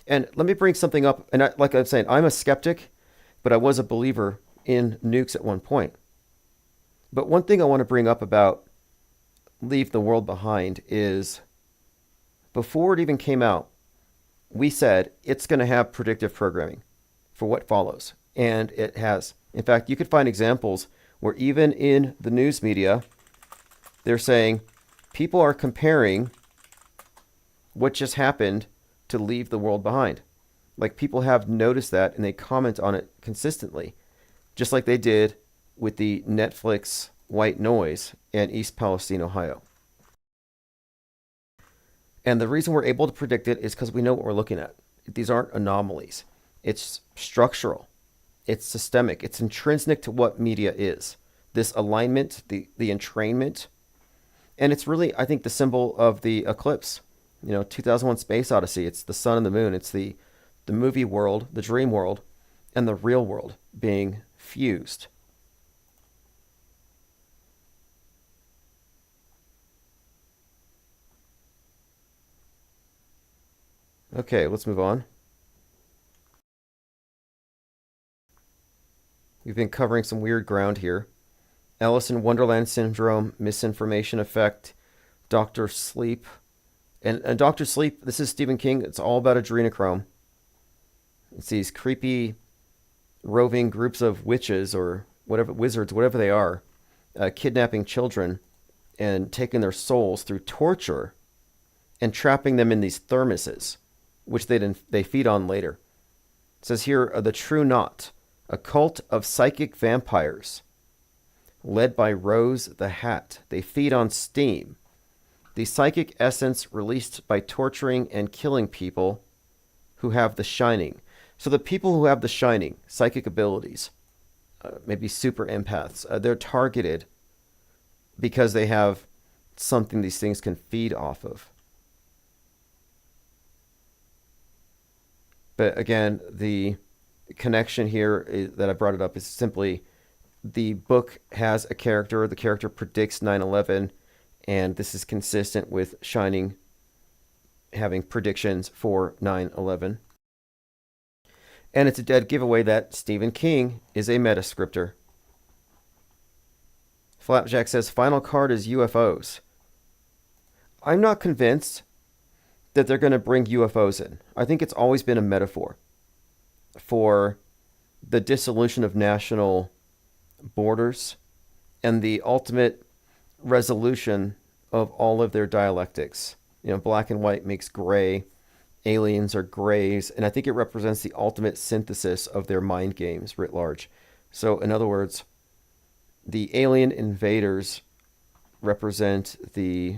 And let me bring something up. And like I'm saying, I'm a skeptic, but I was a believer in nukes at one point. But one thing I want to bring up about leave the world behind is, before it even came out, we said it's going to have predictive programming for what follows. And it has. In fact, you could find examples where even in the news media, they're saying people are comparing what just happened to leave the world behind. Like, people have noticed that and they comment on it consistently, just like they did with the Netflix white noise in East Palestine, Ohio. And the reason we're able to predict it is because we know what we're looking at. These aren't anomalies. It's structural. It's systemic. It's intrinsic to what media is. This alignment, the entrainment. And it's really, I think, the symbol of the eclipse. 2001 Space Odyssey. It's the sun and the moon. It's the movie world, the dream world, and the real world being fused. Okay, let's move on. We've been covering some weird ground here. Alice in Wonderland syndrome, misinformation effect, Dr. Sleep. And Dr. Sleep, this is Stephen King. It's all about adrenochrome. It's these creepy roving groups of witches or whatever, wizards, whatever they are, kidnapping children and taking their souls through torture and trapping them in these thermoses, which they feed on later. It says here, the True Knot, a cult of psychic vampires led by Rose the Hat. They feed on steam, the psychic essence released by torturing and killing people who have the shining. So the people who have the shining, psychic abilities, maybe super empaths. They're targeted because they have something these things can feed off of. But again, the connection here that I brought it up is simply the book has a character. The character predicts 9/11, and this is consistent with Shining having predictions for 9/11. And it's a dead giveaway that Stephen King is a metascripter. Flapjack says, final card is UFOs. I'm not convinced that they're going to bring UFOs in. I think it's always been a metaphor for the dissolution of national borders and the ultimate resolution of all of their dialectics. You know, black and white makes gray. Aliens are grays. And I think it represents the ultimate synthesis of their mind games writ large. So, in other words, the alien invaders represent the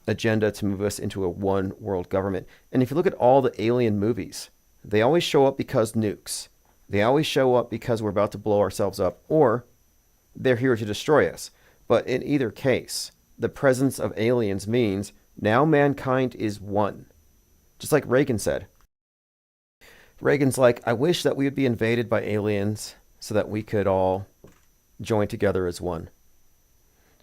agenda to move us into a one world government. And if you look at all the alien movies, they always show up because nukes. They always show up because we're about to blow ourselves up, or they're here to destroy us. But in either case, the presence of aliens means now mankind is one. Just like Reagan said. Reagan's like, I wish that we would be invaded by aliens so that we could all join together as one.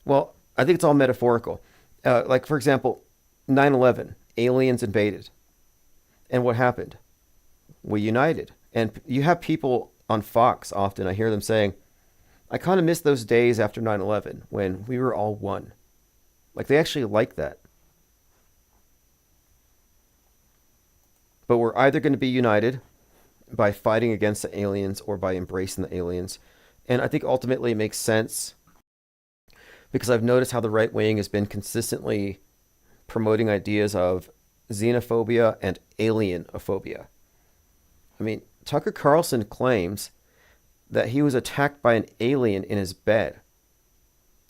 Well, I think it's all metaphorical. Like, for example, 9/11, aliens invaded. And what happened? We united. And you have people on Fox often, I hear them saying, I kind of miss those days after 9/11 when we were all one. Like, they actually like that. But we're either going to be united by fighting against the aliens or by embracing the aliens. And I think ultimately it makes sense because I've noticed how the right wing has been consistently promoting ideas of xenophobia and alienophobia. I mean, Tucker Carlson claims that he was attacked by an alien in his bed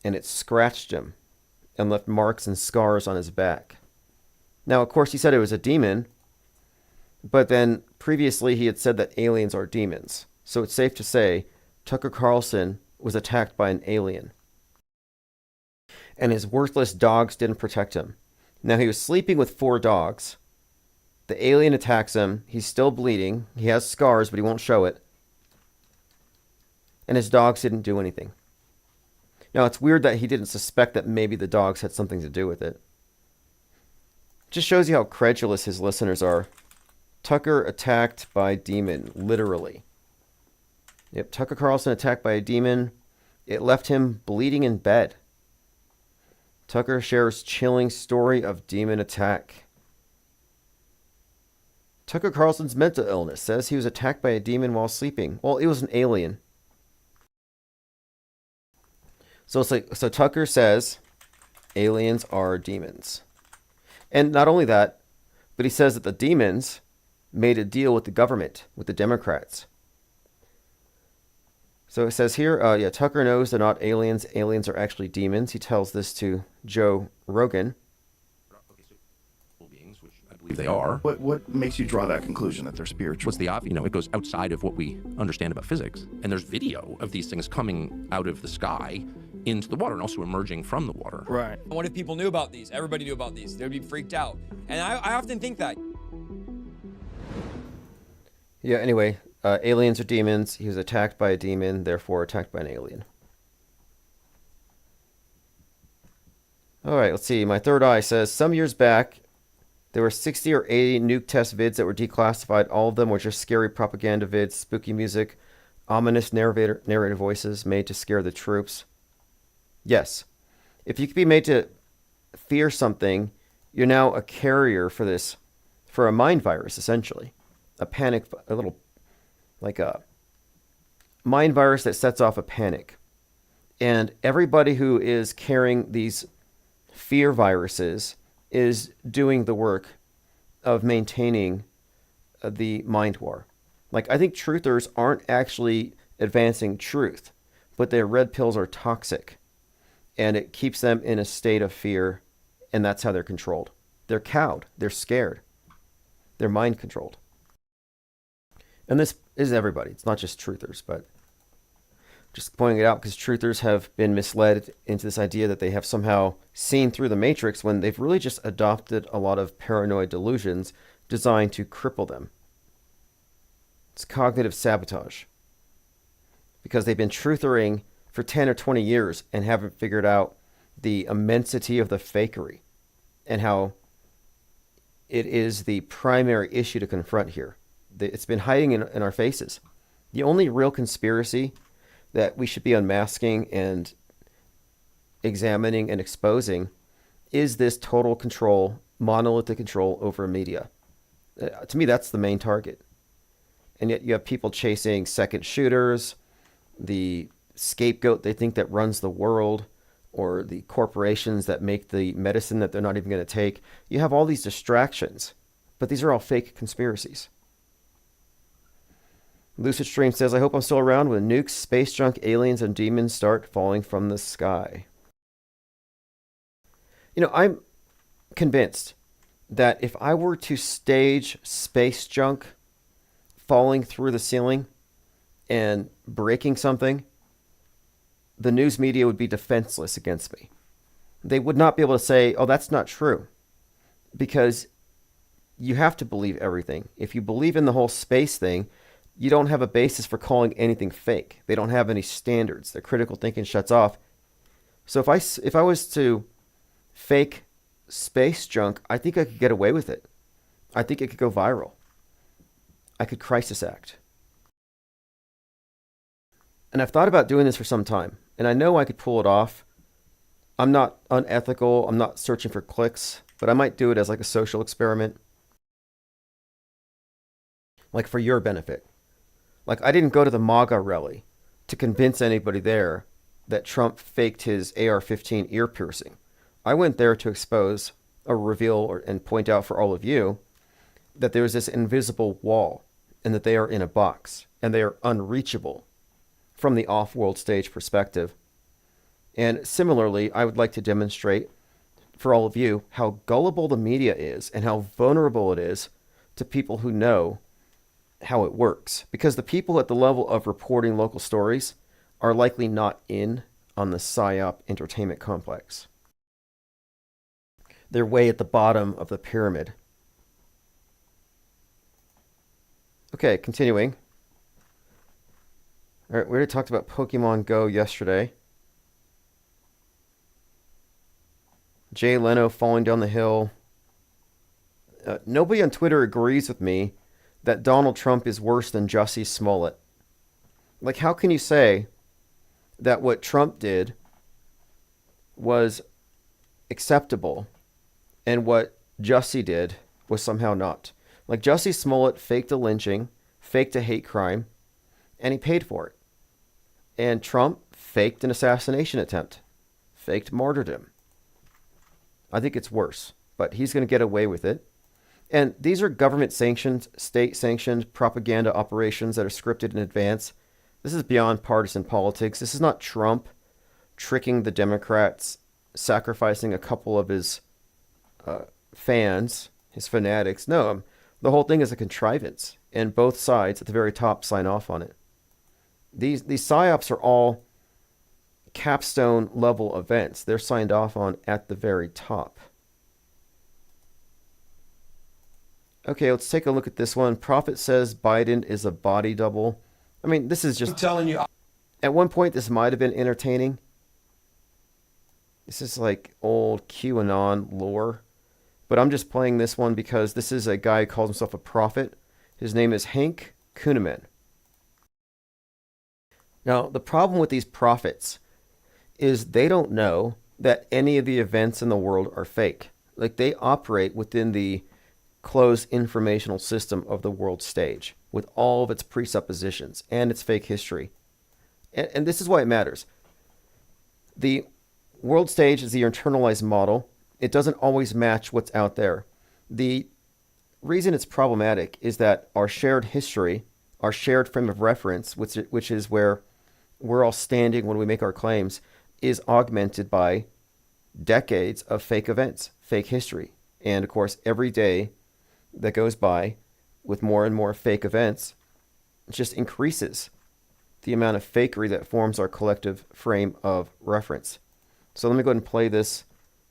and it scratched him and left marks and scars on his back. Now, of course, he said it was a demon, but then previously he had said that aliens are demons. So it's safe to say Tucker Carlson was attacked by an alien. And his worthless dogs didn't protect him. Now, he was sleeping with 4 dogs. The alien attacks him. He's still bleeding. He has scars, but he won't show it. And his dogs didn't do anything. Now, it's weird that he didn't suspect that maybe the dogs had something to do with it. Just shows you how credulous his listeners are. Tucker attacked by demon, literally. Yep, Tucker Carlson attacked by a demon. It left him bleeding in bed. Tucker shares chilling story of demon attack. Tucker Carlson's mental illness says he was attacked by a demon while sleeping. Well, it was an alien. So Tucker says aliens are demons. And not only that, but he says that the demons made a deal with the government, with the Democrats. So it says here, Tucker knows they're not aliens. Aliens are actually demons. He tells this to Joe Rogan. Beings, which I believe they are. What makes you draw that conclusion that they're spiritual? What's the obvious? It goes outside of what we understand about physics. And there's video of these things coming out of the sky into the water and also emerging from the water. Right. What if people knew about these? Everybody knew about these. They'd be freaked out. And I often think that. Yeah, anyway, aliens are demons. He was attacked by a demon, therefore attacked by an alien. All right, let's see. My third eye says, some years back, there were 60 or 80 nuke test vids that were declassified. All of them were just scary propaganda vids, spooky music, ominous narrator voices made to scare the troops. Yes. If you could be made to fear something, you're now a carrier for a mind virus, essentially. Like a mind virus that sets off a panic. And everybody who is carrying these fear viruses is doing the work of maintaining the mind war. Like, I think truthers aren't actually advancing truth, but their red pills are toxic. And it keeps them in a state of fear, and that's how they're controlled. They're cowed. They're scared. They're mind controlled. And this is everybody. It's not just truthers, but Just pointing it out because truthers have been misled into this idea that they have somehow seen through the matrix when they've really just adopted a lot of paranoid delusions designed to cripple them. It's cognitive sabotage. Because they've been truthering for 10 or 20 years and haven't figured out the immensity of the fakery and how it is the primary issue to confront here. It's been hiding in our faces. The only real conspiracy that we should be unmasking and examining and exposing is this total control, monolithic control over media. To me, that's the main target. And yet you have people chasing second shooters, the scapegoat they think that runs the world, or the corporations that make the medicine that they're not even going to take. You have all these distractions, but these are all fake conspiracies. Lucid Stream says, I hope I'm still around when nukes, space junk, aliens, and demons start falling from the sky. You know, I'm convinced that if I were to stage space junk falling through the ceiling and breaking something, the news media would be defenseless against me. They would not be able to say, oh, that's not true. Because you have to believe everything. If you believe in the whole space thing, you don't have a basis for calling anything fake. They don't have any standards. Their critical thinking shuts off. So if I was to fake space junk, I think I could get away with it. I think it could go viral. I could crisis act. And I've thought about doing this for some time, and I know I could pull it off. I'm not unethical. I'm not searching for clicks, but I might do it as like a social experiment. Like for your benefit. Like I didn't go to the MAGA rally to convince anybody there that Trump faked his AR-15 ear piercing. I went there to expose or reveal and point out for all of you that there's this invisible wall and that they are in a box and they are unreachable from the off-world stage perspective. And similarly, I would like to demonstrate for all of you how gullible the media is and how vulnerable it is to people who know how it works. Because the people at the level of reporting local stories are likely not in on the PSYOP entertainment complex. They're way at the bottom of the pyramid. Okay, continuing. All right, we already talked about Pokemon Go yesterday. Jay Leno falling down the hill. Nobody on Twitter agrees with me that Donald Trump is worse than Jussie Smollett. Like, how can you say that what Trump did was acceptable and what Jussie did was somehow not? Like, Jussie Smollett faked a lynching, faked a hate crime, and he paid for it. And Trump faked an assassination attempt, faked martyrdom. I think it's worse, but he's going to get away with it. And these are government-sanctioned, state-sanctioned propaganda operations that are scripted in advance. This is beyond partisan politics. This is not Trump tricking the Democrats, sacrificing a couple of his fans, his fanatics. No, the whole thing is a contrivance, and both sides at the very top sign off on it. These PSYOPs are all capstone level events. They're signed off on at the very top. Okay, let's take a look at this one. Prophet says Biden is a body double. I mean, this is just... I'm telling you. At one point, this might have been entertaining. This is like old QAnon lore. But I'm just playing this one because this is a guy who calls himself a prophet. His name is Hank Kuhneman. Now, the problem with these prophets is they don't know that any of the events in the world are fake. Like, they operate within the closed informational system of the world stage with all of its presuppositions and its fake history. And this is why it matters. The world stage is the internalized model. It doesn't always match what's out there. The reason it's problematic is that our shared history, our shared frame of reference, which is where we're all standing when we make our claims, is augmented by decades of fake events, fake history. And of course, every day that goes by with more and more fake events, it just increases the amount of fakery that forms our collective frame of reference. So let me go ahead and play this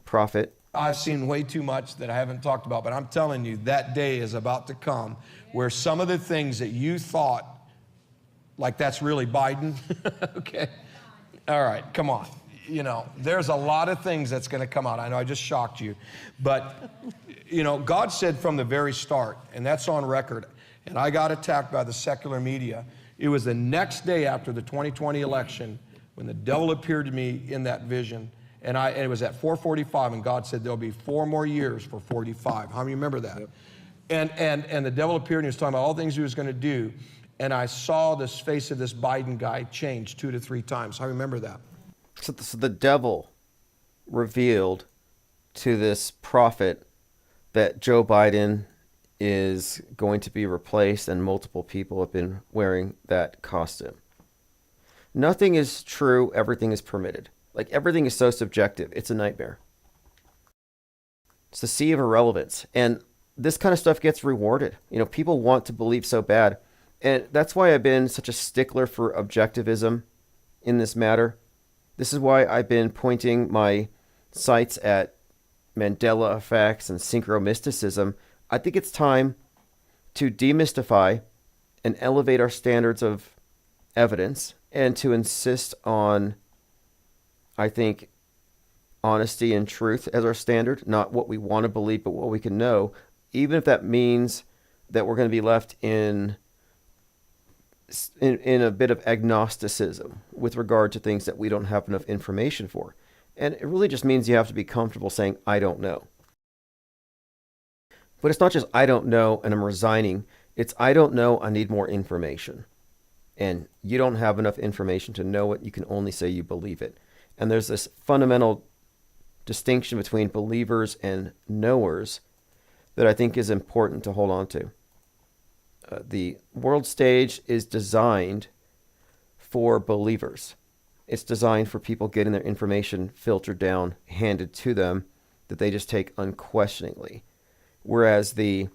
prophet. I've seen way too much that I haven't talked about, but I'm telling you, that day is about to come where some of the things that you thought, like that's really Biden, okay? All right, come on. You know, there's a lot of things that's going to come out. I know I just shocked you. But, you know, God said from the very start, and that's on record, and I got attacked by the secular media. It was the next day after the 2020 election when the devil appeared to me in that vision. And it was at 4:45, and God said there'll be 4 more years for 45. How many remember that? Yep. And the devil appeared, and he was talking about all the things he was going to do. And I saw this face of this Biden guy change 2 to 3 times. I remember that. So the devil revealed to this prophet that Joe Biden is going to be replaced, and multiple people have been wearing that costume. Nothing is true. Everything is permitted. Like, everything is so subjective. It's a nightmare. It's the sea of irrelevance. And this kind of stuff gets rewarded. You know, people want to believe so bad. And that's why I've been such a stickler for objectivism in this matter. This is why I've been pointing my sights at Mandela effects and synchromysticism. I think it's time to demystify and elevate our standards of evidence, and to insist on, I think, honesty and truth as our standard, not what we want to believe, but what we can know, even if that means that we're going to be left in a bit of agnosticism with regard to things that we don't have enough information for. And it really just means you have to be comfortable saying, I don't know. But it's not just, I don't know and I'm resigning. It's, I don't know, I need more information. And you don't have enough information to know it. You can only say you believe it. And there's this fundamental distinction between believers and knowers that I think is important to hold on to. The world stage is designed for believers. It's designed for people getting their information filtered down, handed to them, that they just take unquestioningly. Whereas the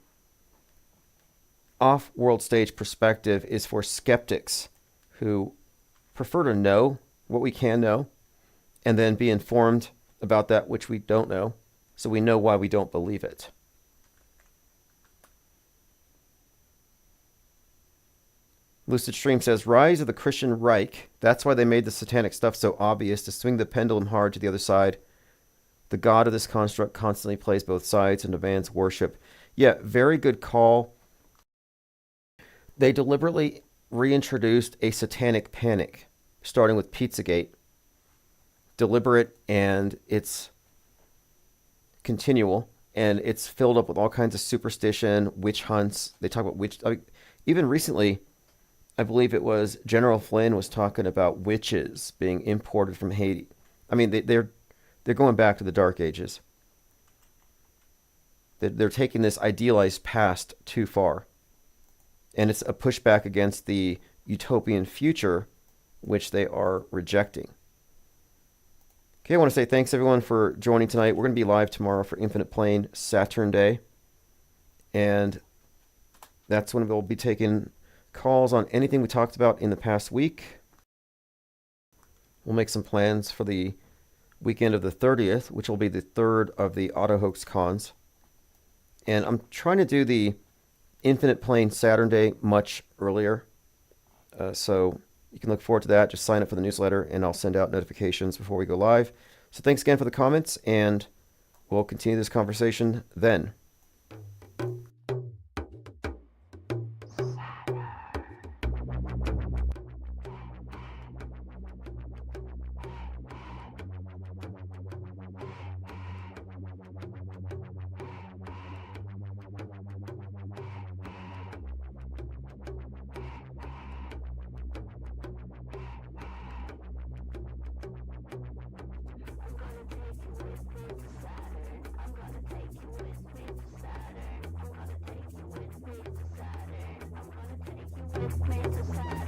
off-world stage perspective is for skeptics who prefer to know what we can know and then be informed about that which we don't know, so we know why we don't believe it. Lucid Stream says, rise of the Christian Reich. That's why they made the satanic stuff so obvious, to swing the pendulum hard to the other side. The God of this construct constantly plays both sides and demands worship. Yeah, very good call. They deliberately reintroduced a satanic panic, starting with Pizzagate. Deliberate, and it's continual, and it's filled up with all kinds of superstition, witch hunts. They talk about even recently, I believe it was General Flynn was talking about witches being imported from Haiti. I mean, they're going back to the Dark Ages. They're taking this idealized past too far. And it's a pushback against the utopian future, which they are rejecting. Okay, I want to say thanks everyone for joining tonight. We're going to be live tomorrow for Infinite Plane Saturn Day. And that's when we'll be taking calls on anything we talked about in the past week. We'll make some plans for the weekend of the 30th, which will be the third of the Auto Hoax Cons. And I'm trying to do the Infinite Plane Saturn Day much earlier. So you can look forward to that. Just sign up for the newsletter and I'll send out notifications before we go live. So thanks again for the comments, and we'll continue this conversation then. It's made to